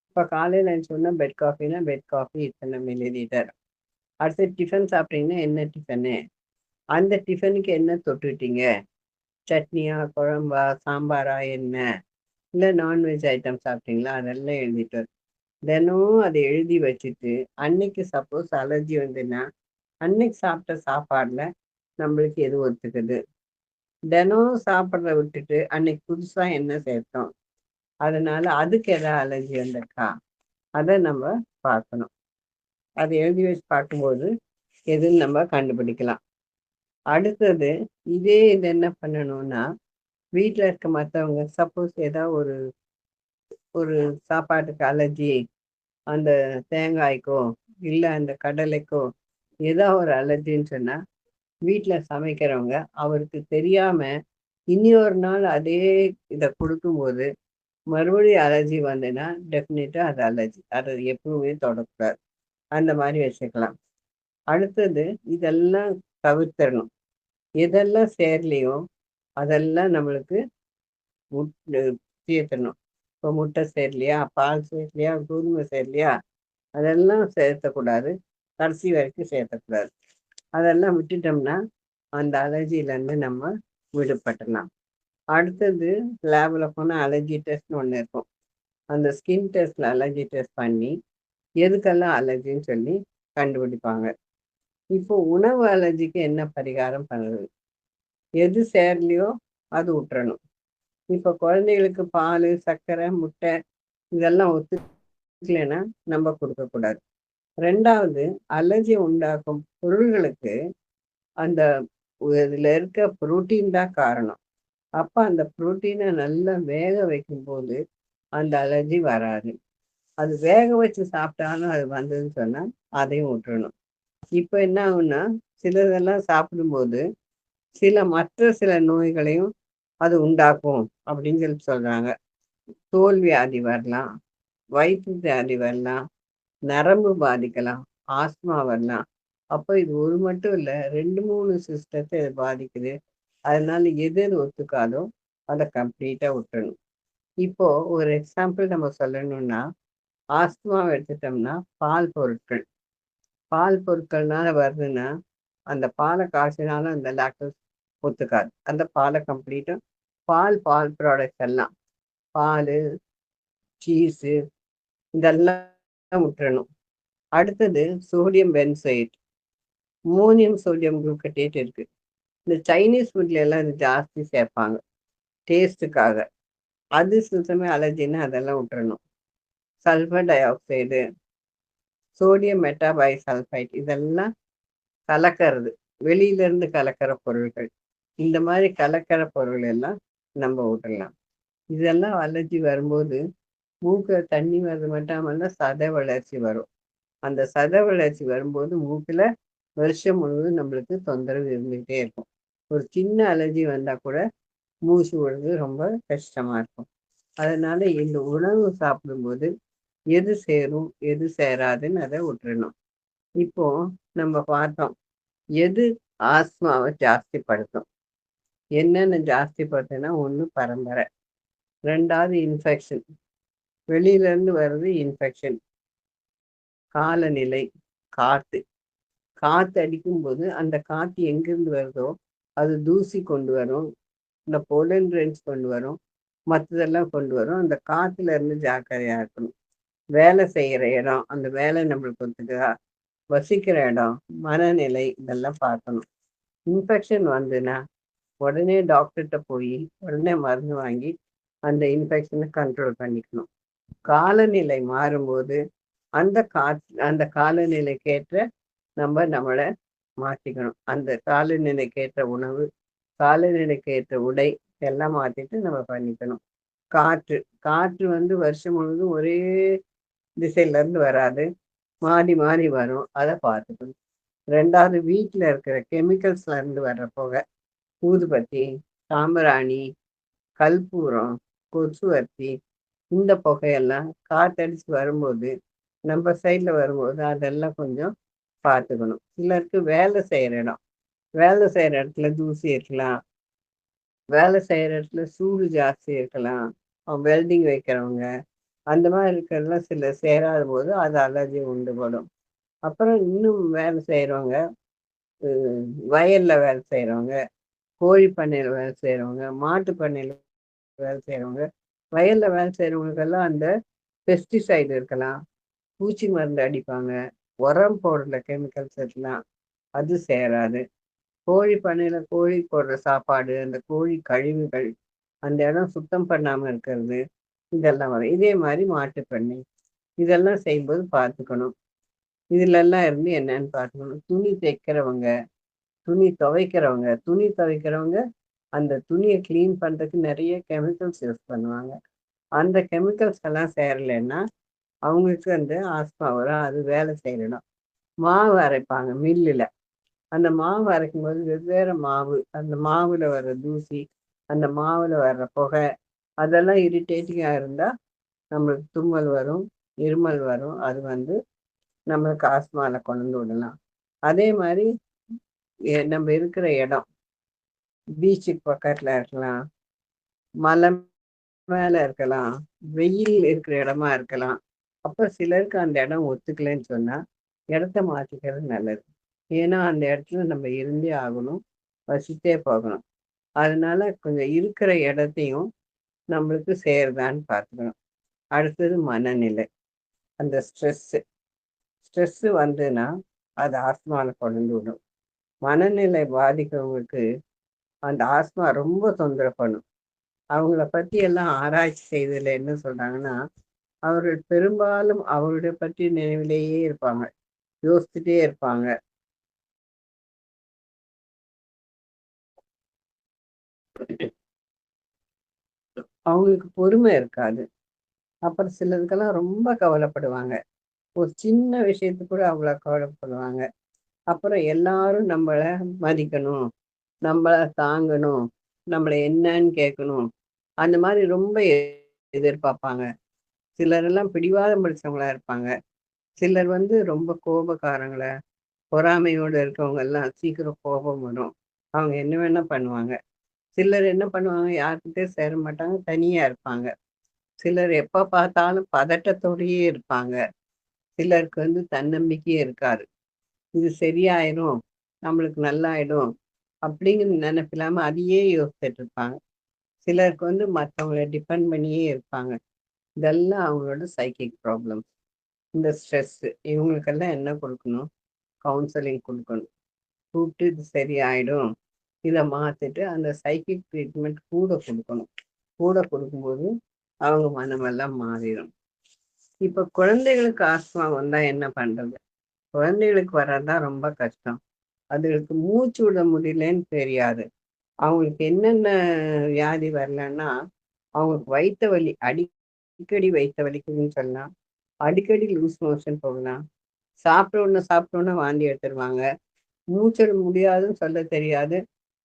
இப்போ காலையில் சொன்னால் பெட் காஃபினா பெட் காஃபி இத்தனை மில்லி லிட்டர். அடுத்து டிஃபன் சாப்பிட்டீங்கன்னா என்ன டிஃபனு, அந்த டிஃபனுக்கு என்ன தொட்டுட்டீங்க, சட்னியா குழம்பா சாம்பாரா என்ன, இல்லை நான்வெஜ் ஐட்டம் சாப்பிட்டீங்களா, அதெல்லாம் எழுதிட்டு தினமும் அதை எழுதி வச்சுட்டு அன்னைக்கு சப்போஸ் அலர்ஜி வந்துன்னா அன்னைக்கு சாப்பிட்ட சாப்பாடில் நம்மளுக்கு எது ஒத்துக்குது, தினம் சாப்பிட்றத விட்டுட்டு அன்னைக்கு புதுசாக என்ன சேர்த்தோம், அதனால அதுக்கு எதாவது அலர்ஜி வந்திருக்கா, அதை நம்ம பார்க்கணும். அதை எழுதி வச்சு பார்க்கும்போது எதுன்னு நம்ம கண்டுபிடிக்கலாம். அடுத்தது இது என்ன பண்ணணும்னா, வீட்டில் இருக்க மற்றவங்க சப்போஸ் ஏதாவது ஒரு சாப்பாட்டுக்கு அலர்ஜி, அந்த தேங்காய்க்கோ இல்லை அந்த கடலைக்கோ ஏதோ ஒரு அலர்ஜின்னு சொன்னால் வீட்டில் சமைக்கிறவங்க அவருக்கு தெரியாமல் இனி ஒரு நாள் அதே இதை கொடுக்கும்போது மறுபடியும் அலர்ஜி வந்ததுன்னா டெஃபினட்டாக அது அலர்ஜி, அதை எப்பவுமே தொடக்கூடாது. அந்த மாதிரி வச்சுக்கலாம். அடுத்தது இதெல்லாம் தவிர்த்திடணும். எதெல்லாம் சேரலையோ அதெல்லாம் நம்மளுக்கு சேர்த்தணும். இப்போ முட்டை சேரலையா, பால் சேரலையா, கோதுமை சேரலையா, அதெல்லாம் சேர்த்தக்கூடாது. கடைசி வரைக்கும் சேர்த்தக்கூடாது. அதெல்லாம் விட்டுட்டோம்னா அந்த அலர்ஜியிலேருந்து நம்ம விடுபட்டலாம். அடுத்தது லேபில் போனால் அலர்ஜி டெஸ்ட்னு ஒன்று இருக்கும். அந்த ஸ்கின் டெஸ்ட்டில் அலர்ஜி டெஸ்ட் பண்ணி எதுக்கெல்லாம் அலர்ஜின்னு சொல்லி கண்டுபிடிப்பாங்க. இப்போ உணவு அலர்ஜிக்கு என்ன பரிகாரம் பண்ணுறது? எது சேரலையோ அது விட்டுறணும். இப்போ குழந்தைகளுக்கு பால், சர்க்கரை, முட்டை இதெல்லாம் ஒத்துக்கலைன்னா நம்ம கொடுக்கக்கூடாது. 2வது அலர்ஜி உண்டாக்கும் பொருள்களுக்கு அந்த இதில் இருக்க புரோட்டீன் தான் காரணம். அப்போ அந்த புரோட்டீனை நல்லா வேக வைக்கும்போது அந்த அலர்ஜி வராது. அது வேக வச்சு சாப்பிட்டாலும் அது வந்ததுன்னு சொன்னால் அதையும் விட்டுறணும். இப்போ என்ன ஆகுன்னா, சிலதெல்லாம் சாப்பிடும்போது சில நோய்களையும் அது உண்டாக்கும் அப்படின்னு சொல்லி சொல்கிறாங்க. தோல் வியாதி வரலாம், வயிற்று வியாதி வரலாம், நரம்பு பாதிக்கலாம், ஆஸ்துமா வரலாம். அப்போ இது ஒரு மட்டும் இல்லை, 2-3 சிஸ்டத்தை இது பாதிக்குது. அதனால எது எது ஒத்துக்காதோ அதை கம்ப்ளீட்டாக விட்டுறணும். இப்போ ஒரு எக்ஸாம்பிள் நம்ம சொல்லணும்னா, ஆஸ்துமாவை எடுத்துட்டோம்னா பால் பொருட்கள்னால வருதுன்னா அந்த பாலை காய்ச்சினாலும் அந்த லாக்டோஸ் ஒத்துக்காது. அந்த பாலை கம்ப்ளீட்டாக பால் ப்ராடக்ட்ஸ் எல்லாம் பால், சீஸு இதெல்லாம் விட்டுறணும். அடுத்தது சோடியம் பென்சோயேட், அமோனியம் சோடியம் குளுக்கட்டேட் இருக்கு. இந்த சைனீஸ் ஃபுட்ல எல்லாம் இது ஜாஸ்தி சேர்ப்பாங்க டேஸ்ட்டுக்காக. அது சுத்தமே அலர்ஜின்னு அதெல்லாம் விட்டுறணும். சல்ஃபர் டை ஆக்சைடு, சோடியம் மெட்டாபைசல்ஃபைட் இதெல்லாம் கலக்கிறது, வெளியிலேருந்து கலக்கிற பொருட்கள். இந்த மாதிரி கலக்கிற பொருள் எல்லாம் நம்ம விட்டுடலாம். இதெல்லாம் அலர்ஜி வரும்போது மூக்கில் தண்ணி வர்றது மட்டும் சதை வளர்ச்சி வரும். அந்த சதை வளர்ச்சி வரும்போது மூக்கில் வருஷம் முழுவதும் நம்மளுக்கு தொந்தரவு இருந்துகிட்டே இருக்கும். ஒரு சின்ன அலர்ஜி வந்தால் கூட மூச்சு விடுறது ரொம்ப கஷ்டமாக இருக்கும். அதனால இந்த உணவு சாப்பிடும்போது எது சேரும் எது சேராதுன்னு அதை விட்டுறணும். இப்போ நம்ம பார்த்தோம் எது ஆஸ்துமாவை ஜாஸ்திப்படுத்தும். என்னென்ன ஜாஸ்திப்படுத்துனா, ஒன்று பரம்பரை, 2வது இன்ஃபெக்ஷன், வெளியிலேருந்து வர்றது இன்ஃபெக்ஷன், காலநிலை, காற்று, காத்து அடிக்கும்போது அந்த காத்து எங்கிருந்து வருதோ அது தூசி கொண்டு வரும், இந்த பொலன் ரென்ஸ் கொண்டு வரும், மற்றதெல்லாம் கொண்டு வரும். அந்த காத்துல இருந்து ஜாக்கிரதையா இருக்கணும். வேலை செய்யற இடம், அந்த வேலை நம்மளுக்கு ஒத்துக்குதா, வசிக்கிற இடம், மனநிலை இதெல்லாம் பார்க்கணும். இன்ஃபெக்ஷன் வந்துன்னா உடனே டாக்டர்கிட்ட போய் உடனே மருந்து வாங்கி அந்த இன்ஃபெக்ஷனை கண்ட்ரோல் பண்ணிக்கணும். காலநிலை மாறும்போது அந்த காலநிலைக்கேற்ற நம்மளை மாற்றிக்கணும். அந்த காலநிலைக்கேற்ற உணவு, காலநிலைக்கேற்ற உடை எல்லாம் மாற்றிட்டு நம்ம பண்ணிக்கணும். காற்று காற்று வந்து வருஷம் முழுவதும் ஒரே திசையில இருந்து வராது, மாறி மாறி வரும். அதை பார்த்துக்கணும். ரெண்டாவது, வீட்டில் இருக்கிற கெமிக்கல்ஸ்ல இருந்து வர்ற புகை, ஊதுபத்தி, சாம்பிராணி, கற்பூரம், கொசுவர்த்தி, இந்த புகையெல்லாம் காத்தடிச்சு வரும்போது நம்ம சைட்ல வரும்போது அதெல்லாம் கொஞ்சம் பார்த்துக்கணும். சிலருக்கு வேலை செய்யற இடத்துல தூசி இருக்கலாம், வேலை செய்யற இடத்துல சூடு ஜாஸ்தி இருக்கலாம். வெல்டிங் வைக்கிறவங்க அந்த மாதிரி இருக்கிறதுலாம் சில சேராத போது அது அலர்ஜி உண்டுபடும். அப்புறம் இன்னும் வேலை செய்கிறவங்க, வயலில் வேலை செய்கிறவங்க, கோழி பண்ணையில் வேலை செய்கிறவங்க, மாட்டு பண்ணையில் வேலை செய்கிறவங்க, வயலில் வேலை செய்கிறவங்களுக்கெல்லாம் அந்த பெஸ்டிசைடு இருக்கலாம், பூச்சி மருந்து அடிப்பாங்க, உரம் போடுற கெமிக்கல்ஸ் இருக்கலாம், அது சேராது. கோழி பண்ணையில் கோழி போடுற சாப்பாடு, அந்த கோழி கழிவுகள், அந்த இடம் சுத்தம் பண்ணாமல் இருக்கிறது, இதெல்லாம் வரும். இதே மாதிரி மாட்டு பண்ணை இதெல்லாம் செய்யும்போது பார்த்துக்கணும். இதுலெல்லாம் இருந்து என்னன்னு பார்த்துக்கணும். துணி துவைக்கிறவங்க அந்த துணியை கிளீன் பண்ணுறதுக்கு நிறைய கெமிக்கல்ஸ் யூஸ் பண்ணுவாங்க. அந்த கெமிக்கல்ஸ் எல்லாம் சேரலைன்னா அவங்களுக்கு வந்து ஆஸ்மா வரும். அது வேலை செய்யணும். மாவு அரைப்பாங்க மில்லில். அந்த மாவு அரைக்கும் போது வெவ்வேறு மாவு, அந்த மாவில் வர்ற தூசி, அந்த மாவில் வர்ற புகை, அதெல்லாம் இரிட்டேட்டிங்காக இருந்தால் நம்மளுக்கு தும்மல் வரும், இருமல் வரும். அது வந்து நம்மளுக்கு ஆஸ்மாவில் கொண்டு விடலாம். அதே மாதிரி நம்ம இருக்கிற இடம் பீச்சுக்கு பக்கத்தில் இருக்கலாம், மலை மேலே இருக்கலாம், வெயில் இருக்கிற இடமா இருக்கலாம். அப்போ சிலருக்கு அந்த இடம் ஒத்துக்கலைன்னு சொன்னால் இடத்த மாற்றிக்கிறது நல்லது. ஏன்னா அந்த இடத்துல நம்ம இருந்தே ஆகணும், வசித்தே போகணும். அதனால கொஞ்சம் இருக்கிற இடத்தையும் நம்மளுக்கு சேருதான்னு பார்த்துக்கணும். அடுத்தது மனநிலை. அந்த ஸ்ட்ரெஸ்ஸு வந்துன்னா அது ஆஸ்மாவில் கொண்டு விடும். மனநிலை பாதிக்கிறவங்களுக்கு அந்த ஆஸ்மா ரொம்ப தொந்தரவு பண்ணும். அவங்கள பற்றி எல்லாம் ஆராய்ச்சி செய்ததில் என்ன சொல்கிறாங்கன்னா, அவர்கள் பெரும்பாலும் அவருடைய பற்றி நினைவிலேயே இருப்பாங்க, யோசிச்சுட்டே இருப்பாங்க. அவங்களுக்கு பொறுமை இருக்காது. அப்புறம் சிலருக்கெல்லாம் ரொம்ப கவலைப்படுவாங்க. ஒரு சின்ன விஷயத்துக்கு கூட அவ்வளோ கவலைப்படுவாங்க. அப்புறம் எல்லாரும் நம்மளை மதிக்கணும், நம்மளை தாங்கணும், நம்மளை என்னன்னு கேட்கணும், அந்த மாதிரி ரொம்ப எதிர்பார்ப்பாங்க. சிலரெல்லாம் பிடிவாதம் பிடிச்சவங்களா இருப்பாங்க. சிலர் வந்து ரொம்ப கோபக்காரங்கள, பொறாமையோடு இருக்கவங்க எல்லாம் சீக்கிரம் கோபம் வரும். அவங்க என்ன வேணா பண்ணுவாங்க. சிலர் என்ன பண்ணுவாங்க, யார்கிட்டயும் சேர மாட்டாங்க, தனியா இருப்பாங்க. சிலர் எப்ப பார்த்தாலும் பதட்டத்தோடயே இருப்பாங்க. சிலருக்கு வந்து தன்னம்பிக்கையே இருக்காது. இது சரியாயிரும், நம்மளுக்கு நல்லாயிடும் அப்படிங்கிற நினைப்பில்லாம அதையே யோசிச்சுட்டு இருப்பாங்க. சிலருக்கு வந்து மற்றவங்கள டிபெண்ட் பண்ணியே இருப்பாங்க. இதெல்லாம் அவங்களோட சைக்கிக் ப்ராப்ளம். இந்த ஸ்ட்ரெஸ் இவங்களுக்கெல்லாம் என்ன கொடுக்கணும், கவுன்சிலிங் கொடுக்கணும். கூப்பிட்டு இது சரியாயிடும், இதை மாற்றிட்டு அந்த சைக்கிக் ட்ரீட்மெண்ட் கூட கொடுக்கணும். கூட கொடுக்கும்போது அவங்க மனமெல்லாம் மாறிடும். இப்போ குழந்தைகளுக்கு ஆஸ்மா வந்தால் என்ன பண்ணுறது? குழந்தைகளுக்கு வர்றதுதான் ரொம்ப கஷ்டம். அதுகளுக்கு மூச்சு விட முடியலன்னு தெரியாது. அவங்களுக்கு என்னென்ன வியாதி வரலன்னா, அவங்களுக்கு வயிற்று வலி, அடிக்கடி வயிற்று வலிக்குதுன்னு சொல்லலாம், அடிக்கடி லூஸ் மோஷன் போகலாம், சாப்பிட்டோன்னு வாந்தி எடுத்துருவாங்க, மூச்சிட முடியாதுன்னு சொல்ல தெரியாது,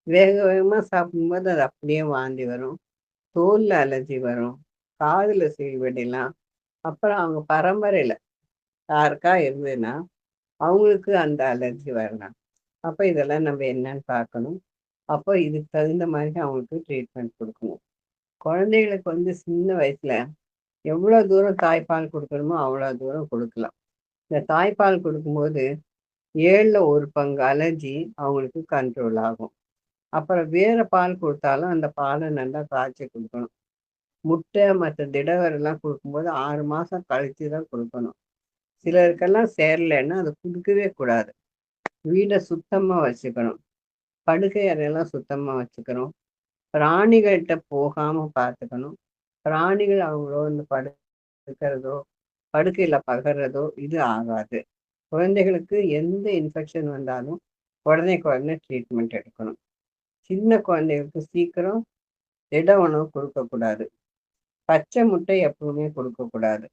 வேக வேகமாக சாப்பிடும்போது அது அப்படியே வாந்தி வரும், தோலில் அலர்ஜி வரும், காதில் சீழ்வடிலாம். அப்புறம் அவங்க பரம்பரையில் யாருக்கா இருந்ததுன்னா அவங்களுக்கு அந்த அலர்ஜி வரலாம். அப்போ இதெல்லாம் நம்ம என்னன்னு பார்க்கணும். அப்போ இதுக்கு தகுந்த மாதிரி அவங்களுக்கு ட்ரீட்மெண்ட் கொடுக்கணும். குழந்தைகளுக்கு வந்து சின்ன வயசுல எவ்வளோ தூரம் தாய்ப்பால் கொடுக்கணுமோ அவ்வளோ தூரம் கொடுக்கலாம். இந்த தாய்ப்பால் கொடுக்கும்போது 7ல 1 பங்கு அலர்ஜி அவங்களுக்கு கண்ட்ரோல் ஆகும். அப்புறம் வேற பால் குடுத்தாலும் அந்த பால நல்லா காய்ச்சி குடுக்கணும். முட்டை மத்த திடவரெல்லாம் குடுக்கும்போது 6 மாசம் கழிச்சு தான் குடுக்கணும். சிலருக்கெல்லாம் சேரலைன்னா அத குடுக்கவே கூடாது. வீட சுத்தமா வச்சுக்கணும். படுக்கை அறையெல்லாம் சுத்தமா வச்சுக்கணும். பிராணிகள்ட்ட போகாம பார்த்துக்கணும். பிராணிகள் அவங்களோட வந்து படுக்கிறதோ, படுக்கையில பகர்றதோ இது ஆகாது. குழந்தைகளுக்கு எந்த இன்ஃபெக்ஷன் வந்தாலும் உடனேக்கு உடனே ட்ரீட்மெண்ட் எடுக்கணும். சின்ன குழந்தைகளுக்கு சீக்கிரம் திட உணவு குடுக்கக்கூடாது. பச்சை முட்டை எப்பவுமே குடுக்கக்கூடாது.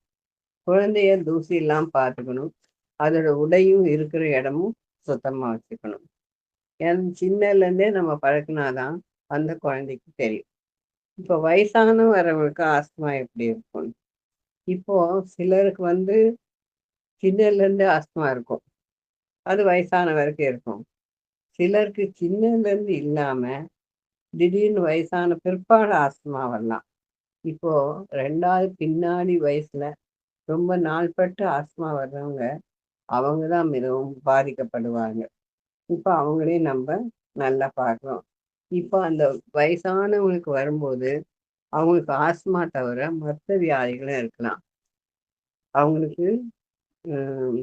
குழந்தைய தூசி இல்லாம பார்த்துக்கணும். அதோட உடையும் இருக்கிற இடமும் சுத்தமா வச்சுக்கணும். சின்னதுலேருந்தே நம்ம பழக்குனாதான் அந்த குழந்தைக்கு தெரியும். இப்போ வயசான வரவங்களுக்கு ஆஸ்துமா எப்படி இருக்கும்? இப்போ சிலருக்கு வந்து சின்னதுலேருந்து ஆஸ்துமா இருக்கும். அது வயசான வரைக்கும் இருக்கும். சிலருக்கு சின்னதுலேருந்து இல்லாம திடீர்னு வயசான பிற்பாடு ஆஸ்துமா வரலாம். இப்போ 2வது பின்னாடி வயசுல ரொம்ப நாள்பட்டு ஆஸ்துமா வர்றவங்க, அவங்க தான் மிகவும் பாதிக்கப்படுவாங்க. இப்போ அவங்களையும் நம்ம நல்லா பார்க்குறோம். இப்போ அந்த வயசானவங்களுக்கு வரும்போது, அவங்களுக்கு ஆஸ்துமா தவிர மத்த வியாதிகளும் இருக்கலாம். அவங்களுக்கு ம்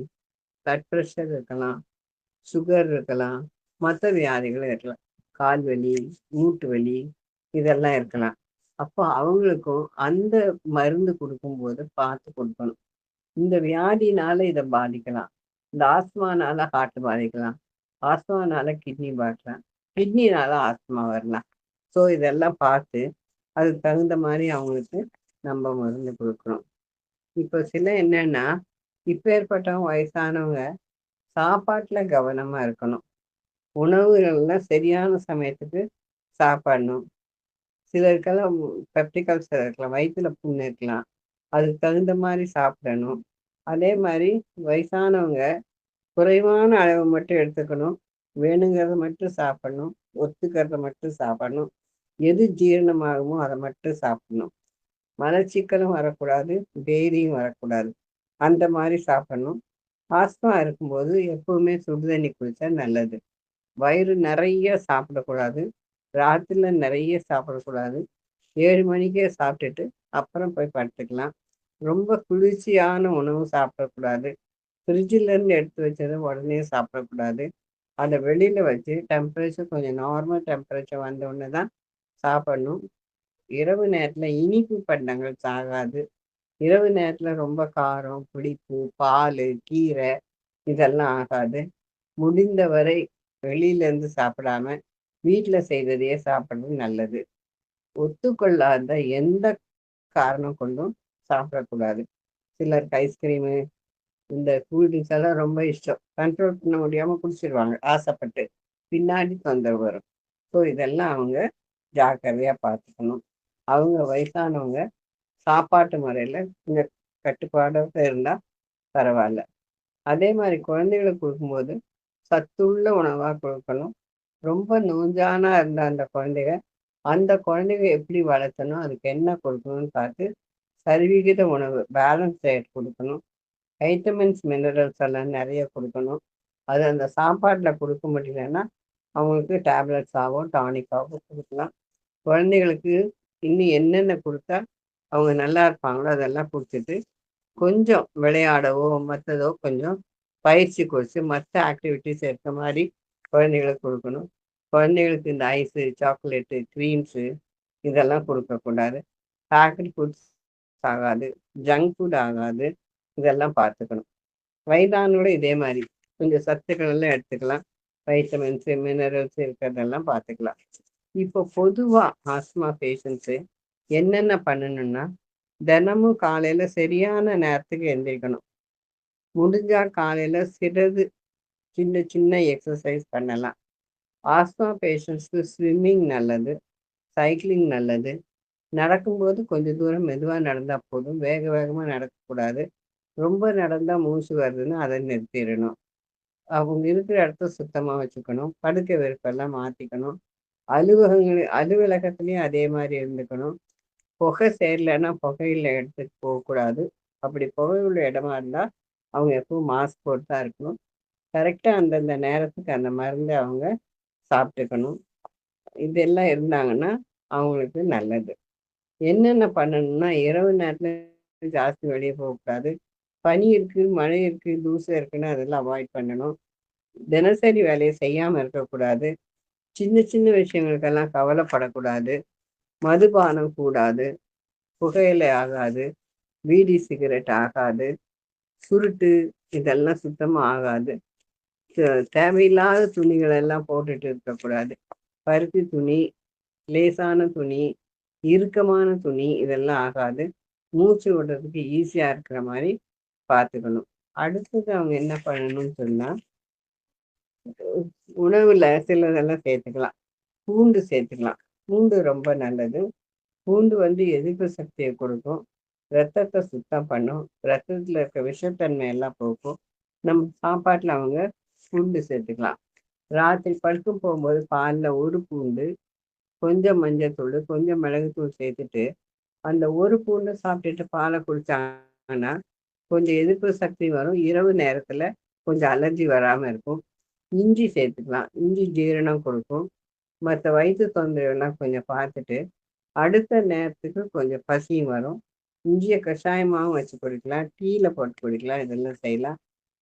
பிளட் பிரஷர் இருக்கலாம், சுகர் இருக்கலாம், மத்த வியாதிகளும் இருக்கலாம். கால் வலி, மூட்டு வலி இதெல்லாம் இருக்கலாம். அப்போ அவங்களுக்கும் அந்த மருந்து குடுக்கும்போது பார்த்து குடுக்கணும். இந்த வியாதினால இத பாதிக்கலாம். இந்த ஆஸ்துமானால ஹார்ட் பாதிக்கலாம். ஆஸ்துமானால கிட்னி பாதிக்கலாம். கிட்னினால ஆஸ்துமா வரலாம். ஸோ இதெல்லாம் பார்த்து, அதுக்கு தகுந்த மாரி அவங்களுக்கு நம்ம மருந்து குடுக்கணும். இப்போ சில என்னன்னா, இப்பேற்பட்டவங்க வயசானவங்க சாப்பாட்டுல கவனமா இருக்கணும். உணவுகள்லாம் சரியான சமயத்துக்கு சாப்பிடணும். சிலருக்கெல்லாம் பெப்டிக் அல்சர் இருக்கலாம். வயித்துல புண்ணு இருக்கலாம். அதுக்கு தகுந்த மாரி சாப்பிடணும். அதே மாரி வயசானவங்க குறைவான அளவு மட்டும் எடுத்துக்கணும். வேணுங்கிறத மட்டும் சாப்பிடணும். ஒத்துக்கிறத மட்டும் சாப்பிடணும். எது ஜீரணமாகுமோ அத மட்டும் சாப்பிடணும். மலச்சிக்கலும் வரக்கூடாது, பேதியும் வரக்கூடாது. அந்த மாரி சாப்பிடணும். ஆஸ்துமா இருக்கும்போது எப்பவுமே சுடு தண்ணி குடிச்சா நல்லது. வயிறு நெறைய சாப்பிடக்கூடாது. ராத்திரில நெறைய சாப்பிடக்கூடாது. 7 மணிக்கே சாப்பிட்டுட்டு அப்புறம் போய் படுத்துக்கலாம். ரொம்ப குளிர்ச்சியான உணவு சாப்பிடக்கூடாது. ஃப்ரிட்ஜிலேருந்து எடுத்து வச்சத உடனே சாப்பிடக்கூடாது. அத வெளியில வச்சு டெம்பரேச்சர் கொஞ்சம் நார்மல் டெம்பரேச்சர் வந்தோனே தான் சாப்பிடணும். இரவு நேரத்தில இனிப்பு பண்டங்கள் சாகாது. இரவு நேரத்தில ரொம்ப காரம், புளிப்பு, பாலு, கீரை இதெல்லாம் ஆகாது. முடிந்தவரை வெளியிலேருந்து சாப்பிடாம, வீட்ல செய்ததையே சாப்பிடுறது நல்லது. ஒத்துக்கொள்ளாத எந்த காரணம் கொண்டும் சாப்பிடக்கூடாது. சிலருக்கு ஐஸ்கிரீமு, இந்த கூல் ட்ரிங்க்ஸ் எல்லாம் ரொம்ப இஷ்டம். கண்ட்ரோல் பண்ண முடியாம குடிச்சிருவாங்க ஆசைப்பட்டு. பின்னாடி தொந்தரவு வரும். ஸோ இதெல்லாம் அவங்க ஜாக்கிரதையா பார்த்துக்கணும். அவங்க வயசானவங்க சாப்பாட்டு முறையில கொஞ்சம் கட்டுப்பாடோட இருந்தா பரவால்ல. அதே மாரி குழந்தைகளுக்கு குடுக்கும்போது சத்துள்ள உணவா குடுக்கணும். ரொம்ப நோஞ்சானா இருந்த அந்த குழந்தைக, அந்த குழந்தைக எப்படி வளர்த்தணும், அதுக்கு என்ன கொடுக்கணும்னு பார்த்து சரிவிகித உணவு பேலன்ஸ் டயட் குடுக்கணும். வைட்டமின்ஸ், மினரல்ஸ் எல்லாம் நெறைய குடுக்கணும். அது அந்த சாப்பாட்டுல குடுக்க முடியலன்னா, அவங்களுக்கு டேப்லெட்ஸாவோ, டானிக்காவோ குடுக்கலாம். குழந்தைகளுக்கு இன்னும் என்னென்ன குடுத்தா அவங்க நல்லா இருப்பாங்களோ, அதெல்லாம் குடுத்துட்டு, கொஞ்சம் விளையாடவோ, மத்ததோ கொஞ்சம் பயிற்சி குடுத்து, மத்த ஆக்டிவிட்டீஸ் இருக்க மாரி குழந்தைகளுக்கு குடுக்கணும். குழந்தைகளுக்கு இந்த ஐஸு, சாக்லேட்டு, க்ரீம்ஸு இதெல்லாம் குடுக்கக்கூடாது. பேக்டு ஃபுட்ஸ் ஆகாது. ஜங்க் ஃபுட் ஆகாது. இதெல்லாம் பார்த்துக்கணும். வயதானோட இதே மாரி கொஞ்சம் சத்துக்கள் எல்லாம் எடுத்துக்கலாம். வைட்டமின்ஸு, மினரல்ஸ் இருக்கிறதெல்லாம் பார்த்துக்கலாம். இப்போ பொதுவா ஆஸ்துமா பேஷண்ட்ஸு என்னென்ன பண்ணணும்னா, தினமும் காலையில சரியான நேரத்துக்கு எந்திரிக்கணும். முடிஞ்சா காலையில சிறிது சின்ன சின்ன எக்சர்சைஸ் பண்ணலாம். ஆஸ்துமா பேஷண்ட்ஸ்க்கு ஸ்விம்மிங் நல்லது. சைக்கிளிங் நல்லது. நடக்கும்போது கொஞ்சம் தூரம் மெதுவா நடந்தா போதும். வேக வேகமா நடக்கக்கூடாது. ரொம்ப நடந்தா மூச்சு வருதுன்னா, அத நிறுத்திறணும். அவங்க இருக்கிற இடத்த சுத்தமா வச்சுக்கணும். படுக்கை விரிப்பெல்லாம் மாத்திக்கணும். அலுவலகத்திலயும் அதே மாரி இருந்துக்கணும். புகை சேரலன்னா, புகையில இடத்துக்கு போகக்கூடாது. அப்படி புகை உள்ள இடமா இருந்தா, அவங்க எப்பவும் மாஸ்க் போட்டு தான் இருக்கணும். கரெக்டா அந்தந்த நேரத்துக்கு அந்த மருந்த அவங்க சாப்பிட்டுக்கணும். இதெல்லாம் இருந்தாங்கன்னா, அவங்களுக்கு நல்லது. என்னென்ன பண்ணணும்னா, இரவு நேரத்துல ஜாஸ்தி வெளிய போகக்கூடாது. பனி இருக்கு, மழை இருக்கு, தூசு இருக்குன்னா அதெல்லாம் அவாய்ட் பண்ணணும். தினசரி வேலைய செய்யாம இருக்கக்கூடாது. சின்ன சின்ன விஷயங்களுக்கெல்லாம் கவலைப்படக்கூடாது. மதுபானம் கூடாது. புகையிலை ஆகாது. பீடி, சிகரெட் ஆகாது. சுருட்டு இதெல்லாம் சுத்தமா ஆகாது. தேவையில்லாத துணிகள் எல்லாம் போட்டுட்டு இருக்கக்கூடாது. பருத்தி துணி, லேசான துணி, இறுக்கமான துணி இதெல்லாம் ஆகாது. மூச்சு விடுறதுக்கு ஈஸியா இருக்கிற மாரி பார்த்துக்கணும். அடுத்தது அவங்க என்ன பண்ணணும்னு சொன்னா, உணவுல சிலதெல்லாம் சேர்த்துக்கலாம். பூண்டு சேர்த்துக்கலாம். பூண்டு ரொம்ப நல்லது. பூண்டு வந்து எதிர்ப்பு சக்திய கொடுக்கும். ரத்தத்த சுத்தம் பண்ணும். ரத்தத்துல இருக்க விஷத்தன்மை எல்லாம் போக்கும். நம்ம சாப்பாட்டுல அவங்க பூண்டு சேர்த்துக்கலாம். ராத்திரி படுக்க போகும்போது பால்ல ஒரு பூண்டு, கொஞ்சம் மஞ்சத்தூளு, கொஞ்சம் மிளகுத்தூள் சேர்த்துட்டு, அந்த ஒரு பூண்ட சாப்பிட்டுட்டு பால குடிச்சாங்கன்னா, கொஞ்சம் எதிர்ப்பு சக்தி வரும். இரவு நேரத்துல கொஞ்சம் அலர்ஜி வராம இருக்கும். இஞ்சி சேர்த்துக்கலாம். இஞ்சி ஜீரணம் கொடுக்கும். மத்த வயிற்று தொந்தரவுலாம் கொஞ்சம் பார்த்துட்டு, அடுத்த நேரத்துக்கு கொஞ்சம் பசியும் வரும். இஞ்சிய கஷாயமாவும் வச்சு குடிக்கலாம். டீல போட்டு குடிக்கலாம். இதெல்லாம் செய்யலாம்.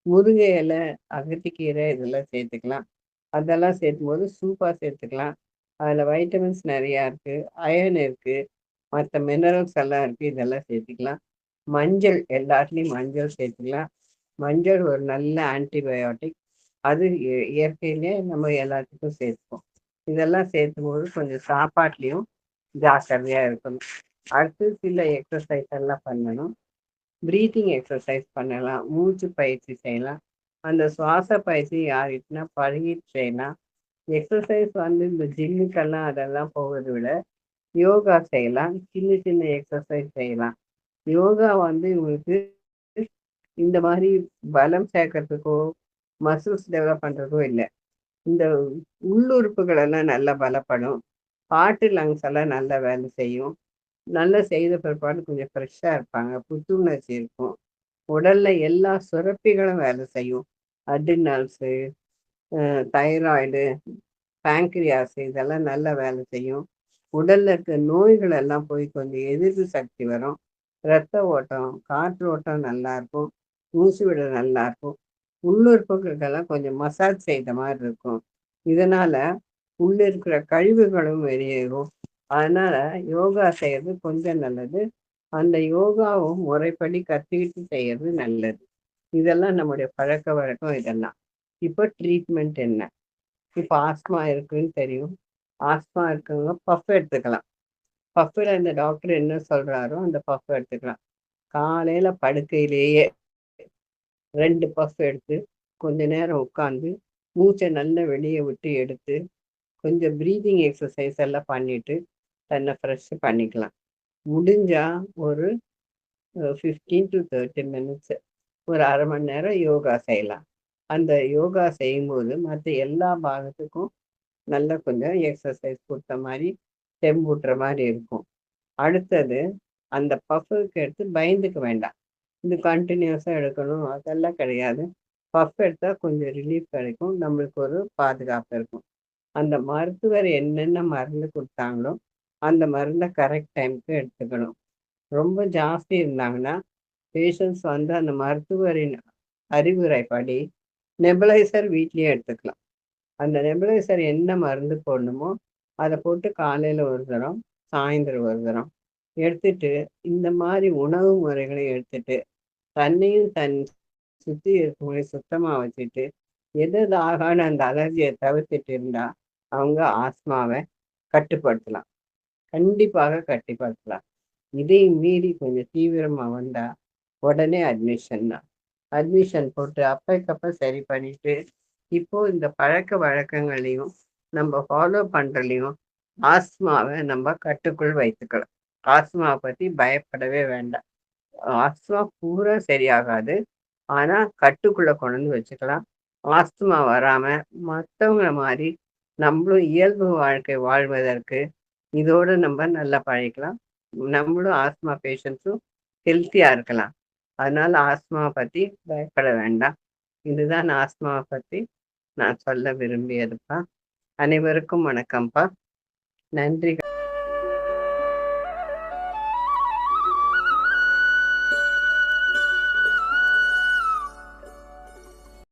முருங்கை இலை, அகத்திக்கீரை இதெல்லாம் சேர்த்துக்கலாம். அதெல்லாம் சேர்க்கும்போது சூப்பா சேர்த்துக்கலாம். அதில வைட்டமின்ஸ் நெறையா இருக்கு. அயர்ன் இருக்கு. மத்த மினரல்ஸ் எல்லாம் இருக்கு. இதெல்லாம் சேர்த்துக்கலாம். மஞ்சள் எல்லாத்துலயும் மஞ்சள் சேர்த்துக்கலாம். மஞ்சள் ஒரு நல்ல ஆன்டிபயோட்டிக். அது இயற்கையிலேயே நம்ம எல்லாத்துக்கும் சேர்த்துப்போம். இதெல்லாம் சேர்த்தும்போது கொஞ்சம் சாப்பாட்லயும் ஜாக்கிரதையா இருக்கணும். அடுத்து சில எக்ஸர்சைஸ் எல்லாம் பண்ணணும். பிரீத்திங் எக்ஸர்சைஸ் பண்ணலாம். மூச்சு பயிற்சி செய்யலாம். அந்த சுவாச பயிற்சி யாருக்குன்னா பழகிட்டு செய்யலாம். எக்ஸர்சைஸ் வந்து இந்த ஜிம்முக்கெல்லாம் அதெல்லாம் போவத விட, யோகா செய்யலாம். சின்ன சின்ன எக்ஸர்சைஸ் செய்யலாம். யோகா வந்து உங்களுக்கு இந்த மாரி பலம் சேர்க்கறதுக்கோ, மசில்ஸ் டெவலப் பண்றதுக்கோ இல்ல. இந்த உள்ளுறுப்புகள் எல்லாம் நல்லா பலப்படும். ஹார்ட், லங்ஸ் எல்லாம் நல்லா வேலை செய்யும். நல்லா செய்த பிற்பாடு கொஞ்சம் ஃப்ரெஷ்ஷா இருப்பாங்க. புத்துணர்ச்சி இருக்கும். உடல்ல எல்லா சுரப்பிகளும் வேலை செய்யும். அட்ரினல்ஸு, தைராய்டு, பேங்க்ரியாஸ் இதெல்லாம் நல்லா வேலை செய்யும். உடல்ல இருக்க நோய்கள் எல்லாம் போய் கொஞ்சம் எதிர்ப்பு சக்தி வரும். ரத்த ஓட்டம், காற்று ஓட்டம் நல்லா இருக்கும். மூச்சு விட நல்லா இருக்கும். உள்ளுறுப்புகளுக்கெல்லாம் கொஞ்சம் மசாஜ் செய்த மாரி இருக்கும். இதனால உள்ள இருக்கிற கழிவுகளும் வெளியேறும். அதனால யோகா செய்யறது கொஞ்சம் நல்லது. அந்த யோகாவும் முறைப்படி கத்துக்கிட்டு செய்யறது நல்லது. இதெல்லாம் நம்முடைய பழக்கவழக்கம் இதெல்லாம். இப்போ ட்ரீட்மெண்ட் என்ன? இப்ப ஆஸ்துமா இருக்குன்னு தெரியும். ஆஸ்துமா இருக்கவங்க பஃப் எடுத்துக்கலாம். பஃப்ல இந்த டாக்டர் என்ன சொல்றாரோ அந்த பஃப் எடுத்துக்கலாம். காலையில படுக்கையிலேயே 2 பஃப் எடுத்து, கொஞ்ச நேரம் உட்கார்ந்து, மூச்ச நல்லா வெளிய விட்டு எடுத்து, கொஞ்சம் பிரீத்திங் எக்ஸர்சைஸ் எல்லாம் பண்ணிட்டு, தன்னை ஃப்ரெஷ் பண்ணிக்கலாம். முடிஞ்சா ஒரு 15 to 30 மினிட்ஸ் ஒரு 1/2 மணி நேரம் யோகா செய்யலாம். அந்த யோகா செய்யும்போது மத்த எல்லா பாகத்துக்கும் நல்லா கொஞ்சம் எக்ஸர்சைஸ் குடுத்த மாரி, தெம்பூட்டுற மாரி இருக்கும். அடுத்தது அந்த பஃப்க்கு எடுத்து பயந்துக்க வேண்டாம். இது கன்டினியூஸா எடுக்கணும் அதெல்லாம் கிடையாது. பஃப் எடுத்தா கொஞ்சம் ரிலீஃப் கிடைக்கும். நம்மளுக்கு ஒரு பாதுகாப்பு இருக்கும். அந்த மருத்துவர் என்னென்ன மருந்து குடுத்தாங்களோ, அந்த மருந்த கரெக்ட் டைம்க்கு எடுத்துக்கணும். ரொம்ப ஜாஸ்தி இருந்தாங்கன்னா, பேஷண்ட்ஸ் வந்து அந்த மருத்துவரின் அறிவுரைப்படி நெபுலைசர் வீட்லயே எடுத்துக்கலாம். அந்த நெபுலைசர் என்ன மருந்து போடணுமோ, அத போட்டு காலையில ஒரு தரம், சாயந்தரம் ஒரு தரம் எடுத்துட்டு, இந்த மாரி உணவு முறைகளை எடுத்துட்டு, தன்னையும் தன் சுத்தி இருக்கவங்களையும் சுத்தமா வச்சுட்டு, எது எது ஆகாத அந்த அலர்ஜிய தவிர்த்துட்டு இருந்தா, அவங்க ஆஸ்துமாவ கட்டுப்படுத்தலாம். கண்டிப்பாக கட்டுப்படுத்தலாம். இதையும் மீறி கொஞ்சம் தீவிரமா வந்தா, உடனே அட்மிஷன் தான். அட்மிஷன் போட்டு அப்பைக்கப்ப சரி பண்ணிட்டு, இப்போ இந்த பழக்கவழக்கங்களையும் நம்ம ஃபாலோ பண்றதையும் ஆஸ்துமாவ நம்ம கட்டுக்குள் வைத்துக்கலாம். ஆஸ்துமாவ பத்தி பயப்படவே வேண்டாம். ஆஸ்துமா பூரா சரியாகாது. ஆனா, கட்டுக்குள்ள கொண்டு வந்து வச்சுக்கலாம். ஆஸ்துமா வராம மத்தவங்கள மாரி நம்மளும் இயல்பு வாழ்க்கை வாழ்வதற்கு இதோட நம்ம நல்லா பழகிக்கலாம். நம்மளும் ஆஸ்துமா பேஷண்ட்ஸும் ஹெல்த்தியா இருக்கலாம். அதனால ஆஸ்துமாவ பத்தி பயப்பட வேண்டாம். இதுதான் ஆஸ்மாவை பத்தி நான் சொல்ல விரும்பியதுப்பா. அனைவருக்கும் வணக்கம்ப்பா. நன்றி.